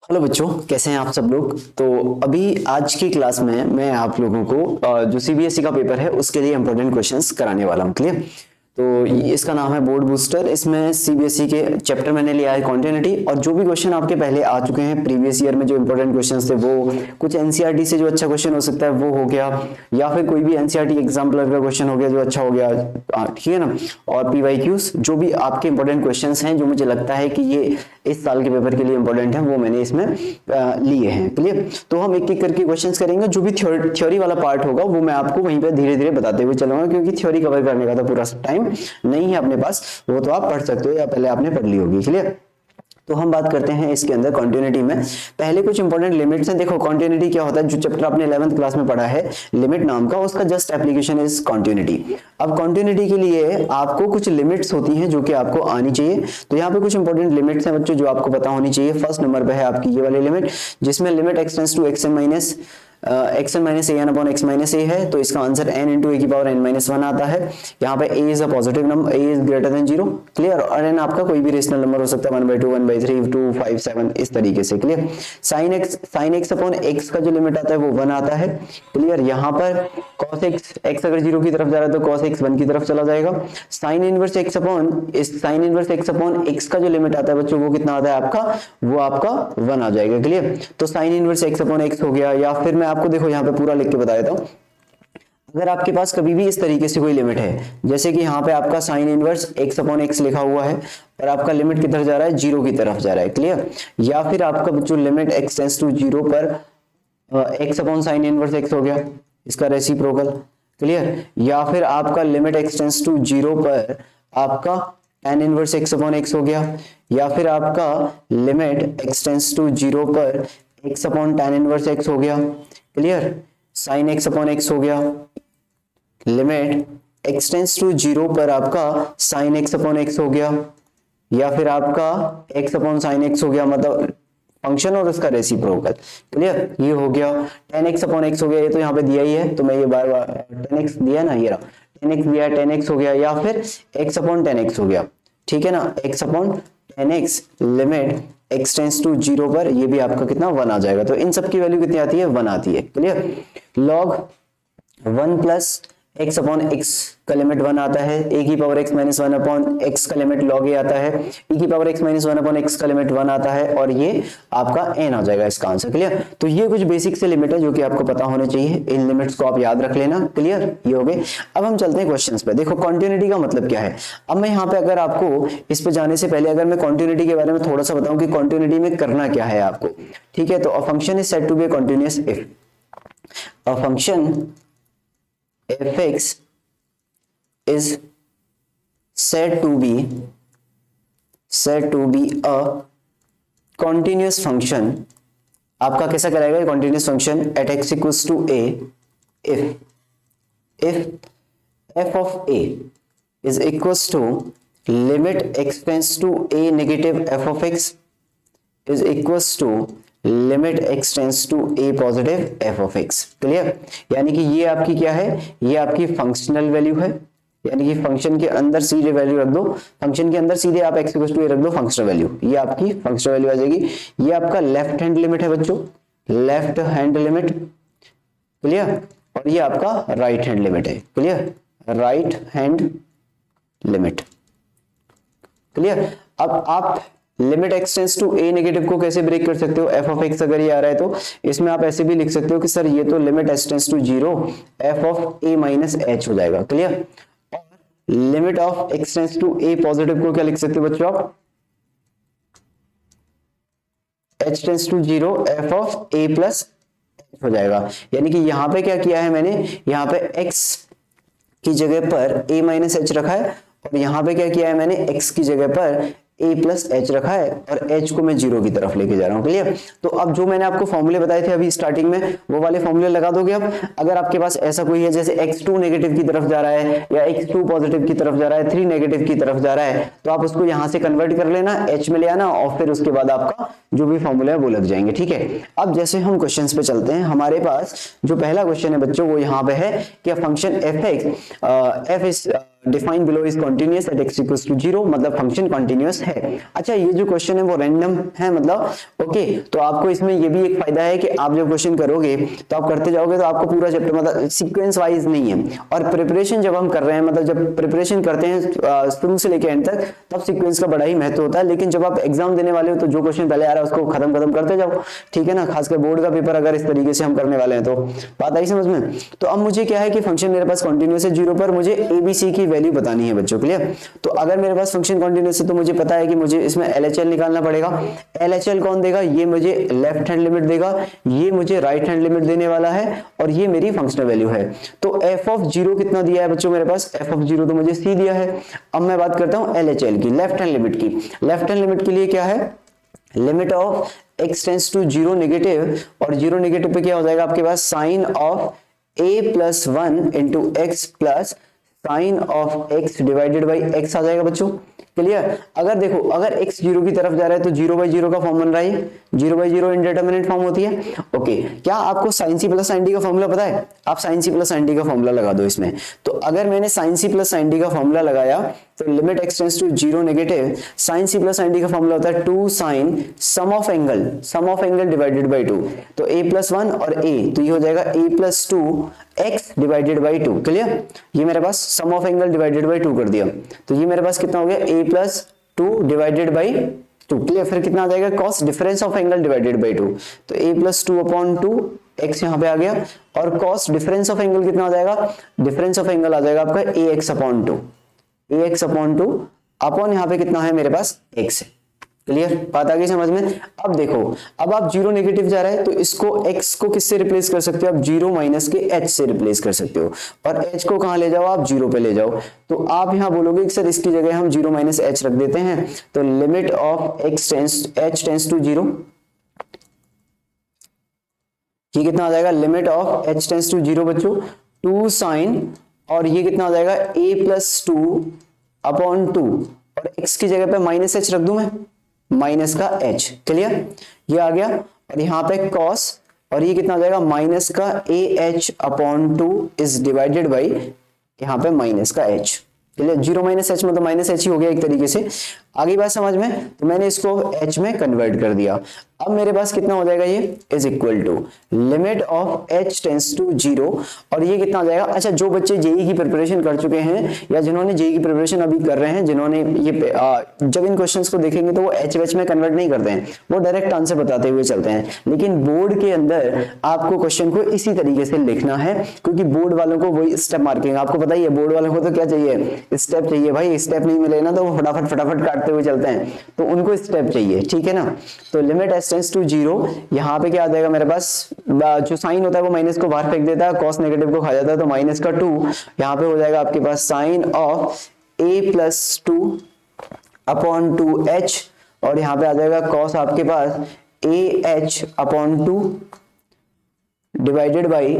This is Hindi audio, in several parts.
हेलो बच्चों, कैसे हैं आप सब लोग। तो अभी आज की क्लास में मैं आप लोगों को जो सीबीएसई का पेपर है उसके लिए इंपॉर्टेंट क्वेश्चंस कराने वाला हूं। क्लियर। तो इसका नाम है बोर्ड बूस्टर। इसमें सीबीएसई के चैप्टर मैंने लिया है कॉन्टिन्यूटी, और जो भी क्वेश्चन आपके पहले आ चुके हैं प्रीवियस ईयर में जो इंपॉर्टेंट क्वेश्चंस थे वो कुछ एनसीईआरटी से जो अच्छा क्वेश्चन हो सकता है वो हो गया, या फिर कोई भी एनसीईआरटी एग्जाम्पलर का क्वेश्चन हो गया जो अच्छा हो गया, ठीक है ना। और पीवाईक्यूज जो भी आपके इंपॉर्टेंट क्वेश्चंस हैं जो मुझे लगता है कि ये इस साल के पेपर के लिए इंपॉर्टेंट है वो मैंने इसमें लिए हैं। क्लियर। तो हम एक एक करके क्वेश्चंस करेंगे। जो भी थ्योरी वाला पार्ट होगा वो मैं आपको वहीं पे धीरे धीरे बताते हुए चलूंगा, क्योंकि थ्योरी कवर करने का तो पूरा टाइम नहीं है अपने पास। वो तो आप पढ़ सकते हो या पहले आपने पढ़ ली होगी। क्लियर। तो हम बात करते हैं इसके अंदर कॉन्टिन्यूटी में। पहले कुछ इंपॉर्टेंट लिमिट्स हैं। देखो कॉन्टिन्यूटी क्या होता है, जो चैप्टर आपने 11th क्लास में पढ़ा है लिमिट नाम का, उसका जस्ट एप्लीकेशन इज कॉन्टिन्यूटी। अब कॉन्टिन्यूटी के लिए आपको कुछ लिमिट्स होती हैं जो कि आपको आनी चाहिए। तो यहाँ पे कुछ इंपॉर्टेंट लिमिट्स हैं बच्चों जो आपको पता होनी चाहिए। फर्स्ट नंबर पे है आपकी ये वाली लिमिट, जिसमें limit extends to xn minus xn minus an upon x minus a है। तो इसका आंसर n इंटू a की पावर n माइनस 1 आता है। यहाँ पे a is a positive number, a is greater than 0। Clear. और n आपका कोई भी रेशनल नंबर हो सकता है, 1/2, 1/3, 2, 5, 7 इस तरीके से। Clear. sin x upon x का जो लिमिट आता है वो 1 आता है। क्लियर। यहाँ पर cos x अगर 0 की तरफ जा रहा है तो cos x 1 की तरफ चला जाएगा। sin inverse x upon x का जो लिमिट आता है बच्चों वो कितना आता है आपका, वो आपका 1 आ जाएगा। क्लियर। तो sin inverse x upon x हो गया। या फिर मैं आपको देखो यहाँ पे पूरा लिख के बता देता हूँ। अगर आपके पास कभी भी इस तरीके से कोई लिमिट है, जैसे कि यहाँ पे आपका sine inverse x upon x लिखा हुआ है और आपका लिमिट किधर जा रहा है, 0 की तरफ जा रहा है। क्लियर। या फिर आपका जो लिमिट x टेंड्स टू 0 पर x upon sine inverse x हो गया, इसका रेसिप्रोकल। क्लियर। या फिर आपका लिमिट x टेंड्स टू 0 पर आपका tan inverse x upon x हो गया। या फिर आपका लिमिट x टेंड्स टू 0 पर x upon tan inverse x हो गया। Clear. Sine x upon x हो गया। लिमिट x टेंड्स टू 0 पर आपका साइन x अपॉन x हो गया। या फिर आपका x अपॉन साइन x हो गया, मतलब फंक्शन और उसका रेसिप्रोकल। क्लियर। ये हो गया। tan x अपॉन x हो गया, ये तो यहाँ पे दिया ही है तो मैं ये बार बार tan x दिया ना, ये रहा tan x दिया, tan x हो गया। या फिर x अपॉन tan x हो गया, ठीक है ना, x upon tan x। Limit x tends to 0 पर ये भी आपका कितना 1 आ जाएगा। तो इन सब की वैल्यू कितनी आती है, 1 आती है। Clear. log 1 plus x upon x का लिमिट 1 आता है। a की power x minus 1 upon x का लिमिट log a आता है। e की power x minus 1 upon x का लिमिट 1 आता है, और ये आपका n आ जाएगा इसका आंसर। क्लियर। तो ये कुछ बेसिक से लिमिट है जो कि आपको पता होने चाहिए। इन लिमिट्स को आप याद रख लेना। क्लियर। ये हो गए। अब हम चलते हैं क्वेश्चंस पे। देखो कॉन्टिन्यूटी का मतलब क्या है। अब मैं यहाँ पे अगर आपको इस पे जाने से पहले अगर मैं कॉन्टिन्यूटी के बारे में थोड़ा सा बताऊं कि कॉन्टिन्यूटी में करना क्या है आपको, ठीक है। तो a function is said to be continuous if a function fx is said to be a continuous function। आपका कैसा कराएगा continuous function at x equals to a if f of a is equals to limit x tends to a negative f of x is equals to limit x tends to a positive f of x। Clear. यानी कि ये आपकी क्या है, ये आपकी फंक्शनल वैल्यू है। यानी कि फंक्शन के अंदर सीधे वैल्यू रख दो, फंक्शन के अंदर सीधे आप x इक्वल टू a रख दो फंक्शनल वैल्यू, ये आपकी फंक्शनल वैल्यू आ जाएगी। ये आपका लेफ्ट हैंड लिमिट है बच्चों, लेफ्ट हैंड लिमिट। क्लियर। और ये आपका राइट हैंड लिमिट है। Clear. Right hand limit. Clear. अब आप limit x tends to a negative को कैसे ब्रेक कर सकते हो, f ऑफ x अगर ये आ रहा है तो इसमें आप ऐसे भी लिख सकते हो कि सर ये तो limit x tends to 0 f of a minus h हो जाएगा। क्लियर। और limit of x tends to a positive को क्या लिख सकते हो बच्चों आप, h tends to 0 f of a plus h हो जाएगा। यानी कि यहाँ पे क्या किया है मैंने, यहाँ पे x की जगह पर a माइनस h रखा है, और यहाँ पे क्या किया है मैंने, x की जगह पर a प्लस एच रखा है और h को मैं 0 की तरफ लेके जा रहा हूँ। क्लियर। तो अब जो मैंने आपको फॉर्मूले बताए थे अभी स्टार्टिंग में वो वाले फॉर्मूले लगा दोगे। अब अगर आपके पास ऐसा कोई है जैसे x2 नेगेटिव की तरफ जा रहा है या x2 पॉजिटिव की तरफ जा रहा है, 3 नेगेटिव की तरफ जा रहा है, तो आप उसको यहाँ से कन्वर्ट कर लेना, h में ले आना, और फिर उसके बाद आपका जो भी फॉर्मूला है वो लग जाएंगे। ठीक है। अब जैसे हम क्वेश्चन पे चलते हैं, हमारे पास जो पहला क्वेश्चन है बच्चों वो यहाँ पे है कि function f is define below is continuous at x equals to 0, मतलब फंक्शन कॉन्टिन्यूअस है। अच्छा, ये जो क्वेश्चन है वो रैंडम है, मतलब ओके। तो आपको इसमें ये भी एक फायदा है कि आप जब क्वेश्चन करोगे तो आप करते जाओगे तो आपको पूरा चैप्टर मतलब सीक्वेंस वाइज नहीं है। और प्रिपरेशन जब हम कर रहे हैं, मतलब जब प्रिपरेशन करते हैं शुरू से लेकर एंड तक, तब सीक्वेंस का बड़ा ही महत्व होता है। लेकिन जब आप एग्जाम देने वाले हो तो जो क्वेश्चन पहले आ रहा है उसको खत्म करते जाओ, ठीक है ना। खासकर बोर्ड का पेपर अगर इस तरीके से हम करने वाले हैं तो बात आई समझ में। तो अब मुझे क्या है कि फंक्शन मेरे पास कॉन्टिन्यूअस है 0 पर, मुझे ABC की वैल्यू बतानी है बच्चों, क्लियर। तो अगर मेरे पास फंक्शन कॉन्टिन्यूअस है तो मुझे पता है कि मुझे इसमें LHL निकालना पड़ेगा। LHL कौन देगा? ये मुझे लेफ्ट हैंड लिमिट देगा, ये मुझे राइट हैंड लिमिट देने वाला है, और ये मेरी फंक्शनल वैल्यू है। तो f(0) कितना दिया है बच्चों मेरे पास? f(0) तो मुझे c दिया है। अब मैं बात करता हूं LHL की, लेफ्ट हैंड लिमिट की। लेफ्ट हैंड लिमिट के लिए क्या है? Limit of x tends to 0 negative, और 0 नेगेटिव पे क्या हो जाएगा आपके पास? Sign of a+1 into x plus sign of x divided by x आ जाएगा बच्चों, क्लियर। अगर देखो, अगर x 0 की तरफ जा रहा है तो 0/0 का फॉर्म बन रहा है, 0/0 इनडिटरमिनेट फॉर्म होती है, ओके। क्या आपको sin c plus sin d का फॉर्मूला पता है? आप sin c plus sin d का फॉर्मूला लगा दो इसमें। तो अगर मैंने sin c plus sin d का फॉर्मूला लगाया तो limit x tends to 0 negative, sin c plus sin d का फॉर्मूला होता है 2 sin sum of angle divided by 2। तो a+1 और a, तो ये हो जाएगा a+2 x divided by 2, clear. ये मेरे पास सम ऑफ एंगल डिवाइडेड बाई 2 कर दिया, तो ये मेरे पास कितना हो गया? a+2 divided by 2, clear. फिर कितना आ जाएगा? cos difference of angle divided by 2, तो a+2/2 x यहाँ पे आ गया। और cos डिफरेंस ऑफ एंगल कितना आ जाएगा? डिफरेंस ऑफ एंगल आ जाएगा आपका ax/2, ax/2 अपॉन यहाँ पे कितना है मेरे पास? x है, क्लियर। बात आ गई समझ में। अब देखो, अब आप 0 नेगेटिव जा रहा है तो इसको x को किससे रिप्लेस कर सकते हो आप? 0 माइनस के h से रिप्लेस कर सकते हो, और h को कहां ले जाओ आप? 0 पे ले जाओ। तो आप यहां बोलोगे कि सर इसकी जगह हम 0 माइनस h रख देते हैं, तो limit of h tends to 0, ये कितना आ जाएगा? Limit of h tends to 0 बच्चों 2 साइन, और ये कितना आ जाएगा? a+2/2, और x की जगह पे माइनस h रख दूं मैं, माइनस का h, क्लियर। ये आ गया, और यहाँ पे cos, और ये कितना आ जाएगा? माइनस का ah/2 इज डिवाइडेड बाई यहाँ पे माइनस का h, क्लियर। 0 माइनस h मतलब माइनस h ही हो गया एक तरीके से। आगे बात समझ में, तो मैंने इसको h में कन्वर्ट कर दिया। अब मेरे पास कितना हो जाएगा? ये is equal to limit of h tends to 0, और ये कितना आ जाएगा? अच्छा, जो बच्चे जेई की प्रिपरेशन कर चुके हैं या जिन्होंने जेई की प्रिपरेशन अभी कर रहे हैं, जिन्होंने ये जब इन क्वेश्चंस को देखेंगे तो वो h में कन्वर्ट नहीं करते हैं, वो डायरेक्ट आंसर बताते हुए चलते हैं। लेकिन बोर्ड के अंदर आपको क्वेश्चन को इसी तरीके से लिखना है, क्योंकि बोर्ड वालों को वही स्टेप मार्किंग, आपको पता ही है बोर्ड वालों को तो क्या चाहिए? स्टेप चाहिए भाई। स्टेप नहीं मिले ना तो वो फटाफट काटते हुए चलते हैं, तो उनको स्टेप चाहिए, ठीक है ना। तो लिमिट h टेंड्स टू 0, यहाँ पे क्या आ जाएगा मेरे पास? जो साइन होता है वो माइनस को बाहर फेंक देता है, cos नेगेटिव को खा जाता है, तो माइनस का 2 यहाँ पे हो जाएगा आपके पास साइन ऑफ a+2/2h, और यहाँ पे आ जाएगा cos आपके पास ah/2 डिवाइडेड बाई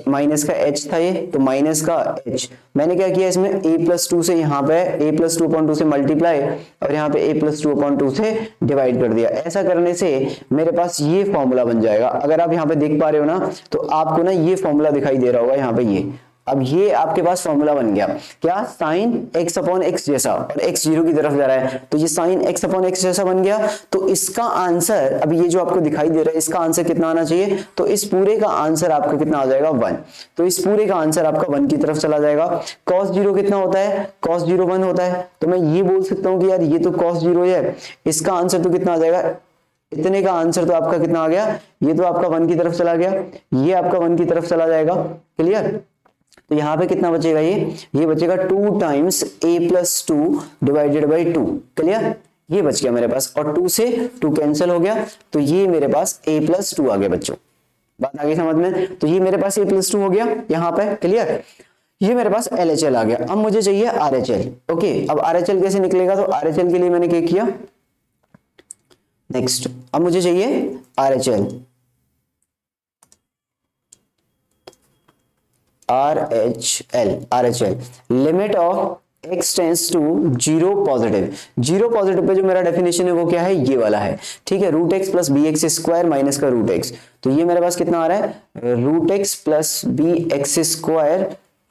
माइनस का h था ये, तो माइनस का h। मैंने क्या किया इसमें? a+2 से यहाँ पे a+2/2 से मल्टीप्लाई, और यहाँ पे a+2/2 से डिवाइड कर दिया। ऐसा करने से मेरे पास ये फॉर्मूला बन जाएगा। अगर आप यहाँ पे देख पा रहे हो ना, तो आपको ना ये फॉर्मूला दिखाई दे रहा होगा यहाँ पे ये। अब ये आपके पास फॉर्मूला बन गया, क्या? साइन x/x जैसा, और x 0 की तरफ जा रहा है, तो ये साइन x/x जैसा बन गया। तो इसका आंसर, अब ये जो आपको दिखाई दे रहा है, इसका आंसर कितना आना चाहिए? तो इस पूरे का आंसर आपका कितना आ जाएगा? 1। तो इस पूरे का आंसर आपका 1 की तरफ चला जाएगा। cos 0 कितना होता है? cos 0 1 होता है, तो मैं ये बोल सकता हूँ कि यार ये तो cos 0 है, इसका आंसर तो कितना आ जाएगा? इतने का आंसर तो आपका कितना आ गया? ये तो आपका 1 की तरफ चला गया, ये आपका 1 की तरफ चला जाएगा, क्लियर। तो यहाँ पे कितना बचेगा? ये बचेगा 2 times a+2 divided by 2, clear. ये बच गया मेरे पास, और 2 से 2 कैंसिल हो गया, तो ये मेरे पास a+2 आ गया बच्चों। बात आ गई समझ में। तो ये मेरे पास a+2 हो गया यहाँ पे, क्लियर। ये मेरे पास LHL आ गया। अब मुझे चाहिए RHL, ओके। अब RHL कैसे निकलेगा? तो RHL के लिए मैंने क्या किया? नेक्स्ट, अब मुझे चाहिए RHL, RHL limit of x tends to 0 positive. 0 positive पे जो मेरा डेफिनेशन है वो क्या है? ये वाला है, ठीक है। √x plus bx square minus का √x, तो ये मेरे पास कितना आ रहा है? √x प्लस bx स्क्वायर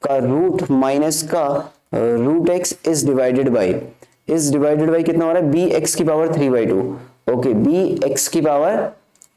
का रूट माइनस का root x is divided by कितना हो रहा है, बी एक्स की पावर 3/2। ओके, बी एक्स की पावर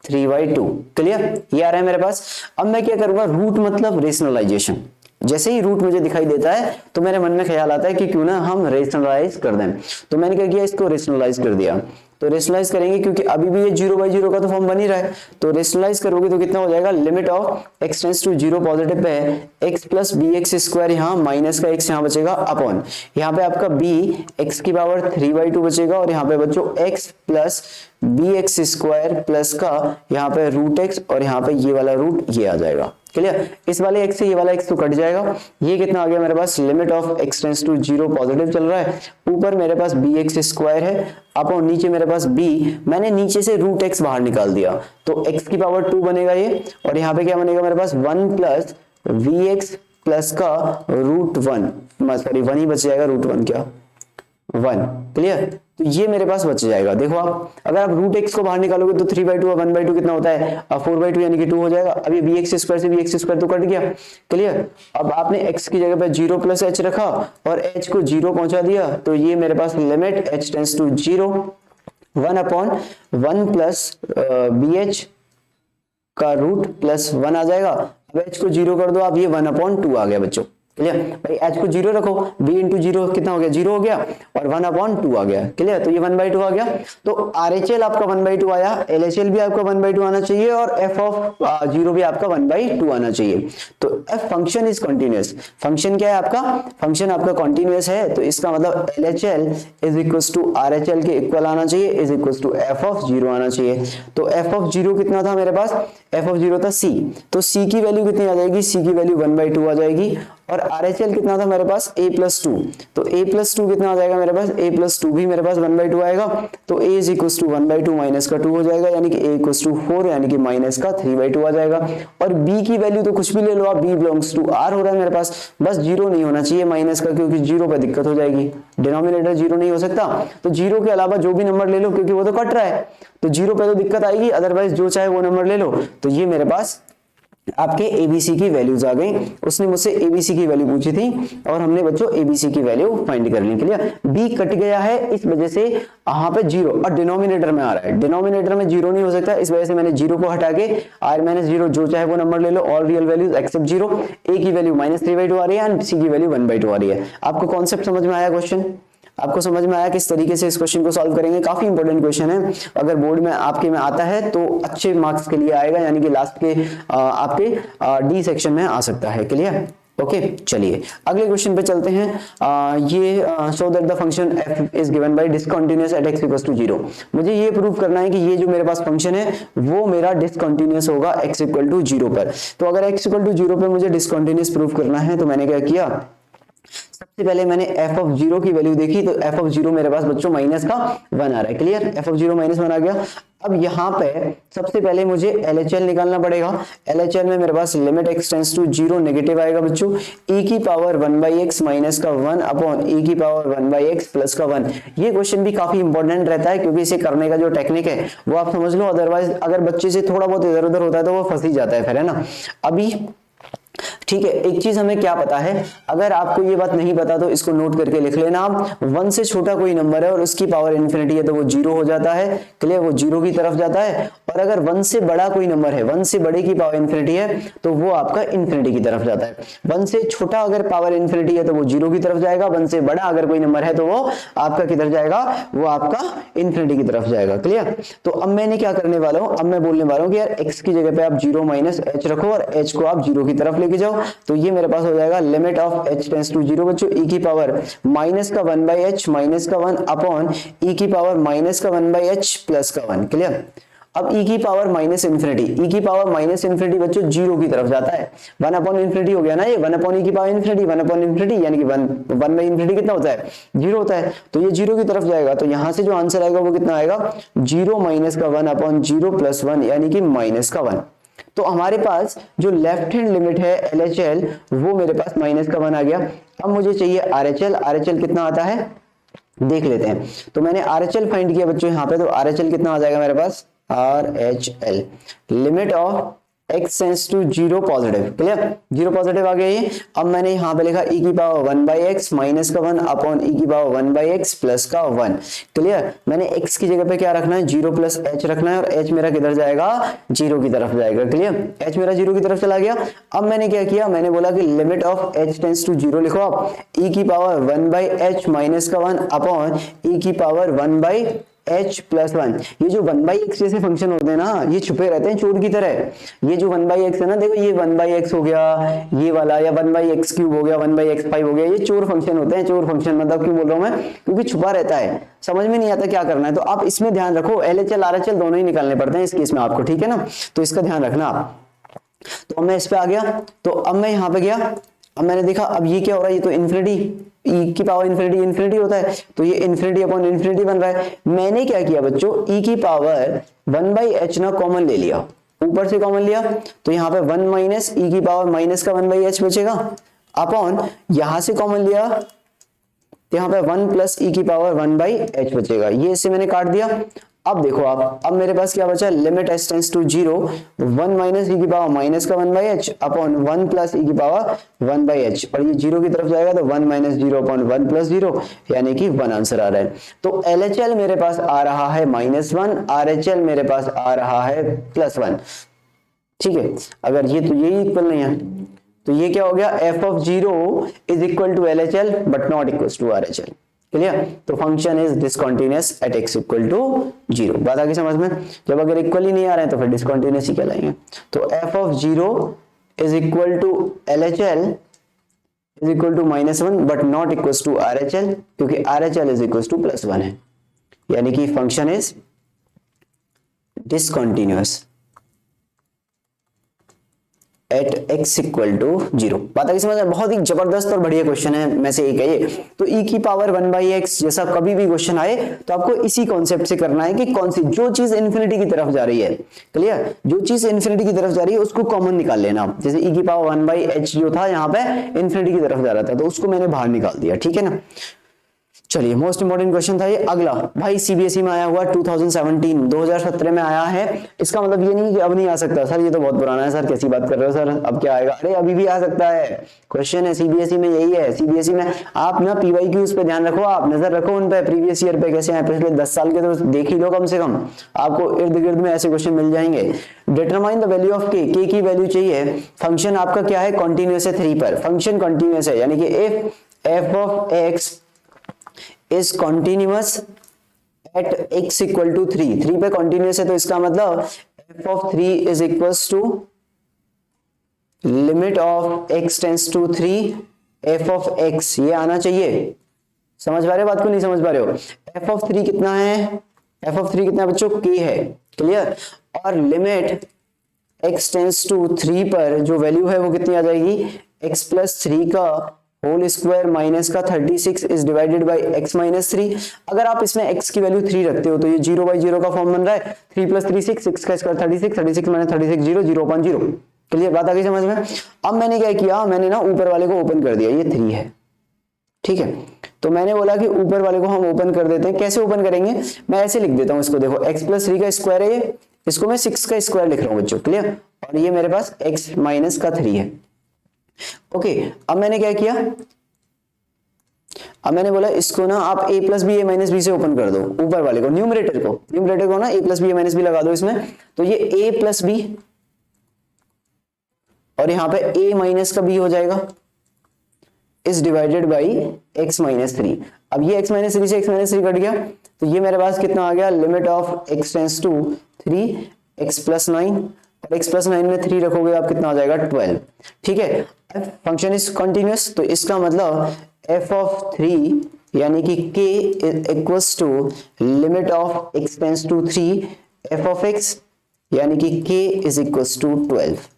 3/2। क्लियर, ये आ रहा है मेरे पास। अब मैं क्या करूंगा, रूट मतलब रेशनलाइजेशन। जैसे ही रूट मुझे दिखाई देता है तो मेरे मन में ख्याल आता है कि क्यों ना हम रेशनलाइज कर दें। तो मैंने क्या किया, इसको रेशनलाइज कर दिया। तो रेशनलाइज करेंगे क्योंकि अभी भी ये 0/0 का तो फॉर्म बन ही रहा है। तो रेशनलाइज करोगे तो कितना हो जाएगा, limit of x tends to 0 positive पे है, x plus b x square, यहाँ माइनस का x यहाँ बचेगा अपॉन, यहाँ पे आपका b x की पावर 3/2 बचेगा, और यहाँ पे बच्चों x plus b x square plus का यहाँ पे रूट x, और यहाँ पे ये वाला रूट ये आ जाएगा। क्लियर, इस वाले x से ये वाला x तो कट जाएगा। ये कितना आ गया मेरे पास, limit of x tends to 0 positive चल रहा है, ऊपर मेरे पास बी एक्स स्क्वायर है अपॉन नीचे मेरे पास b, मैंने नीचे से रूट x बाहर निकाल दिया तो x की पावर 2 बनेगा ये, और यहाँ पे क्या बनेगा मेरे पास 1 प्लस वी एक्स प्लस का रूट 1, सॉरी 1 ही बच जाएगा, रूट 1 क्या 1। क्लियर, तो ये मेरे पास बच जाएगा। देखो आप अगर आप रूट एक्स को बाहर निकालोगे तो 3/2 और 1/2 कितना होता है, 4/2 यानी कि 2 हो जाएगा। अभी बी एक्स स्क्वायर से बी एक्स स्क्वायर तो कट गया। क्लियर, अब आपने x की जगह पे 0 प्लस h रखा और h को 0 पहुंचा दिया, तो ये मेरे पास limit h tends to 0 1 upon 1 plus b h का रूट प्लस 1 आ जाएगा। अब h को 0 कर दो आप, ये 1/2 आ गया बच्चों। क्लियर भाई, h को 0 रखो, b इंटू 0 कितना हो गया, 0 हो गया, और 1/2 आ गया। क्लियर, तो ये 1/2 आ गया। तो RHL आपका 1/2 आया, LHL भी आपका 1/2 आना चाहिए, और f ऑफ 0 भी आपका 1/2 आना चाहिए। तो f function is continuous. Function क्या है आपका, फंक्शन आपका कंटिन्यूअस है, तो इसका मतलब LHL is equals to RHL के इक्वल आना चाहिए, is equals to f of 0 आना चाहिए। तो f ऑफ 0 कितना था मेरे पास, f ऑफ 0 था c, तो c की वैल्यू कितनी आ जाएगी, c की वैल्यू 1/2 आ जाएगी। और RHL कितना था मेरे पास, a+2, तो a+2 कितना आ जाएगा मेरे पास, a+2 भी मेरे पास 1/2 आएगा, तो a is equals to 1/2 minus का 2 हो जाएगा, यानी कि a इक्वल्स टू 4 यानी कि माइनस का 3/2 आ जाएगा। और b की वैल्यू तो कुछ भी ले लो आप, b बिलोंग्स टू r हो रहा है मेरे पास, बस 0 नहीं होना चाहिए माइनस का, क्योंकि 0 पे दिक्कत हो जाएगी, डिनोमिनेटर 0 नहीं हो सकता। तो 0 के अलावा जो भी नंबर ले लो, क्योंकि वो तो कट रहा है, तो 0 पे तो दिक्कत आएगी, अदरवाइज जो चाहे वो नंबर ले लो। तो ये मेरे पास आपके एबीसी की वैल्यूज आ गई। उसने मुझसे एबीसी की वैल्यू पूछी थी और हमने बच्चों एबीसी की वैल्यू फाइंड कर ली। क्लियर, बी कट गया है, इस वजह से यहाँ पे 0 और डिनोमिनेटर में आ रहा है, डिनोमिनेटर में 0 नहीं हो सकता, इस वजह से मैंने 0 को हटा के r-0 जो चाहे वो नंबर ले लो, ऑल रियल वैल्यूज एक्सेप्ट 0। ए की वैल्यू -3/2 आ रही है एंड सी की वैल्यू 1/2 आ रही है। आपको कॉन्सेप्ट समझ में आया, क्वेश्चन आपको समझ में आया किस तरीके से इस क्वेश्चन को सॉल्व करेंगे। काफी इंपॉर्टेंट क्वेश्चन है, अगर बोर्ड में आपके में आता है तो अच्छे मार्क्स के लिए आएगा, यानी कि लास्ट के आपके डी सेक्शन में आ सकता है। क्लियर, ओके चलिए अगले क्वेश्चन पे चलते हैं। ये so that the function f is given by discontinuous at x equals to 0। मुझे ये प्रूव करना है कि ये जो मेरे पास फंक्शन है वो मेरा डिसकंटीन्यूअस होगा x इक्वल टू 0 पर। तो अगर x इक्वल टू 0 पर मुझे डिसकंटीन्यूअस प्रूव करना है तो मैंने क्या किया, सबसे पहले मैंने f ऑफ 0 की वैल्यू देखी, तो f ऑफ 0 मेरे पास बच्चों माइनस का 1 आ रहा है। क्लियर, f ऑफ 0 -1 आ गया। अब यहाँ पे सबसे पहले मुझे LHL निकालना पड़ेगा। LHL में मेरे पास limit x tends to 0 negative आएगा बच्चों, e की पावर 1/x माइनस का 1 अपॉन e की पावर 1/x प्लस का 1। ये क्वेश्चन भी काफी इंपॉर्टेंट रहता है, क्योंकि इसे करने का जो टेक्निक है वो आप समझ लो, अदरवाइज अगर बच्चे से थोड़ा बहुत इधर उधर होता है तो वो फंस ही जाता है फिर, है ना। अभी ठीक है, एक चीज हमें क्या पता है, अगर आपको ये बात नहीं पता तो इसको नोट करके लिख लेना आप। 1 से छोटा कोई नंबर है और उसकी पावर इन्फिनिटी है तो वो 0 हो जाता है। क्लियर, वो 0 की तरफ जाता है। और अगर 1 से बड़ा कोई नंबर है, 1 से बड़े की पावर इन्फिनिटी है तो वो आपका इन्फिनिटी की तरफ जाता है। 1 से छोटा अगर पावर इन्फिनिटी है तो वो 0 की तरफ जाएगा। 1 से बड़ा अगर कोई नंबर है तो वो आपका किधर जाएगा, वो आपका इन्फिनिटी की तरफ जाएगा। क्लियर, तो अब मैंने क्या करने वाला हूं, अब मैं बोलने वाला हूं कि यार x की जगह पे आप 0 माइनस h रखो और h को आप 0 की तरफ लेके जाओ। तो ये मेरे पास हो जाएगा limit of h tends to 0 बच्चों, e की पावर माइनस का 1/h माइनस का 1 अपॉन e की पावर माइनस का 1/h प्लस का 1। क्लियर, अब e की पावर माइनस इन्फिनिटी, e की पावर माइनस इन्फिनिटी बच्चों 0 की तरफ जाता है। 1 अपॉन इन्फिनिटी हो गया ना, ये 1 अपॉन e की पावर इन्फिनिटी, 1 अपॉन इन्फिनिटी यानी कि 1 में इन्फिनिटी कितना होता है, 0 होता है, तो ये 0 की तरफ जाएगा। तो यहां से जो आंसर आएगा वो कितना आएगा, 0 माइनस का 1 अपॉन 0 प्लस 1 यानी कि माइनस का 1। तो हमारे पास जो लेफ्ट हैंड लिमिट है LHL वो मेरे पास माइनस का 1 आ गया। अब मुझे चाहिए RHL, RHL कितना आता है देख लेते हैं। तो मैंने RHL फाइंड किया बच्चों यहाँ पे, तो RHL कितना आ जाएगा मेरे पास, RHL limit of x tends to 0 positive, clear, 0 positive आ गया ये। अब मैंने यहाँ पे लिखा e की पावर 1/x माइनस का 1 अपॉन e की पावर 1/x प्लस का 1, क्लियर। मैंने x की जगह पे क्या रखना है, 0 प्लस h रखना है, और h मेरा किधर जाएगा, 0 की तरफ जाएगा, क्लियर, h मेरा 0 की तरफ चला गया। अब मैंने क्या किया, मैंने बोला कि limit of h tends to 0 लिखो आप, e की पावर 1/h माइनस का 1 अपॉन e की पावर 1/h प्लस 1। ये जो 1/x जैसे फंक्शन होते हैं ना, ये छुपे रहते हैं चोर की तरह। ये जो 1/x है ना, देखो ये 1/x हो गया ये वाला, या 1/x क्यूब हो गया, 1/x5 हो गया, ये चोर फंक्शन होते हैं। चोर फंक्शन मतलब क्यों बोल रहा हूं मैं, क्योंकि छुपा रहता है, समझ में नहीं आता क्या करना है। तो आप इसमें ध्यान रखो, LHL RHL दोनों ही निकालने पड़ते हैं इस केस में आपको, ठीक है ना, तो इसका ध्यान रखना आप। तो अब मैं इस पे आ गया, तो अब मैं यहाँ पे गया, अब मैंने देखा अब ये क्या हो रहा है, ये तो इन्फिनिटी, e की पावर इन्फिनिटी इन्फिनिटी होता है, तो ये इन्फिनिटी अपॉन इन्फिनिटी बन रहा है। मैंने क्या किया बच्चों, e की पावर 1/h ना कॉमन ले लिया, ऊपर से कॉमन लिया, तो यहाँ पे 1 माइनस e की पावर माइनस का 1/h बचेगा, अपॉन यहां से कॉमन लिया तो यहाँ पे 1 प्लस e की पावर 1/h बचेगा, ये इसे मैंने काट दिया। अब देखो आप, अब मेरे पास क्या बचा, limit h tends to 0 1 minus e की पावर माइनस का 1/h अपॉन 1 प्लस e की पावर 1/h, और ये 0 की तरफ जाएगा तो 1 माइनस 0 अपॉन 1 प्लस 0, यानी कि 1 आंसर आ रहा है। तो LHL मेरे पास आ रहा है -1, RHL मेरे पास आ रहा है +1, ठीक है। अगर ये तो यही इक्वल नहीं है, तो ये क्या हो गया, f of 0 is equal to LHL but not equal to RHL, clear. तो function is discontinuous at x equal to 0। बात आ गई समझ में, जब अगर इक्वल ही नहीं आ रहे हैं तो फिर डिसकंटीन्यूअस ही कहलाएंगे। तो f of 0 is equal to LHL is equal to -1 but not equal to RHL, क्योंकि RHL इज इक्वल टू +1 है, यानी कि function is discontinuous at x equal to 0। बात आगे समझ में, बहुत ही जबरदस्त और बढ़िया क्वेश्चन है में से एक है ये। तो e की पावर 1/x जैसा कभी भी क्वेश्चन आए तो आपको इसी कॉन्सेप्ट से करना है कि कौन सी जो चीज इन्फिनिटी की तरफ जा रही है, क्लियर, जो चीज इन्फिनिटी की तरफ जा रही है उसको कॉमन निकाल लेना। जैसे e की पावर 1/h जो था यहाँ पे इन्फिनिटी की तरफ जा रहा था, तो उसको मैंने बाहर निकाल दिया, ठीक है ना। चलिए मोस्ट इंपोर्टेंट क्वेश्चन था ये। अगला भाई सीबीएसई में आया हुआ 2017 में आया है, इसका मतलब ये नहीं कि अब नहीं आ सकता सर, ये तो बहुत पुराना है सर, कैसी बात कर रहे हो सर, अब क्या आएगा, अरे अभी भी आ सकता है। क्वेश्चन है सीबीएसई में, यही है सीबीएसई में। आप ना पीवाईक्यूज पे ध्यान रखो, आप नजर रखो उन पे, प्रीवियस ईयर पे कैसे आए, पिछले 10 साल के तो देख ही लो कम से कम, आपको इर्द गिर्द में ऐसे क्वेश्चन मिल जाएंगे। डिटरमाइन द वैल्यू ऑफ के की वैल्यू चाहिए, फंक्शन आपका क्या है, कॉन्टिन्यूअस है 3 पर, फंक्शन कॉन्टिन्यूअस है, यानी कि if f of x is continuous at x equal to 3 पे continuous है, तो इसका मतलब f of 3 is equals to limit of x tends to 3 f of x, ये आना चाहिए। समझ पा रहे हो बात को, नहीं समझ पा रहे हो, f of 3 कितना है, f of 3 कितना है बच्चों, k है, क्लियर। और लिमिट x tends to 3 पर जो वैल्यू है वो कितनी आ जाएगी, x plus 3 का होल स्क्वायर माइनस का 36 is divided by x minus 3। अगर आप इसमें x की वैल्यू 3 रखते हो तो ये 0/0 का फॉर्म बन रहा है, 3 + 3 6, 6 का स्क्वायर 36, 36 माइनस 36 0, 0/0, क्लियर। बात आ गई समझ में। अब मैंने क्या किया, मैंने ना ऊपर वाले को ओपन कर दिया, ये 3 है, ठीक है। तो मैंने बोला कि ऊपर वाले को हम ओपन कर देते हैं, कैसे ओपन करेंगे, मैं ऐसे लिख देता हूं इसको, देखो x + 3 का स्क्वायर है ये, इसको मैं 6 का स्क्वायर लिख रहा हूं बच्चों, क्लियर। और ये मेरे पास x माइनस का 3 है, ओके। अब मैंने क्या किया, अब मैंने बोला इसको ना आप a + b a - b से ओपन कर दो, ऊपर वाले को, न्यूमरेटर को ना a + b a - b लगा दो इसमें, तो ये a + b और यहाँ पे a माइनस का b हो जाएगा, is divided by x minus 3। अब ये x माइनस 3 से x माइनस 3 कट गया, तो ये मेरे पास कितना आ गया, limit of x tends to 3 x + 9, और x + 9 में 3 रखोगे आप कितना आ जाएगा 12, ठीक है। फंक्शन इज कंटिन्यूअस, तो इसका मतलब f of 3 यानी कि k equals to limit of x tends to 3 f of x, यानी कि k is equals to 12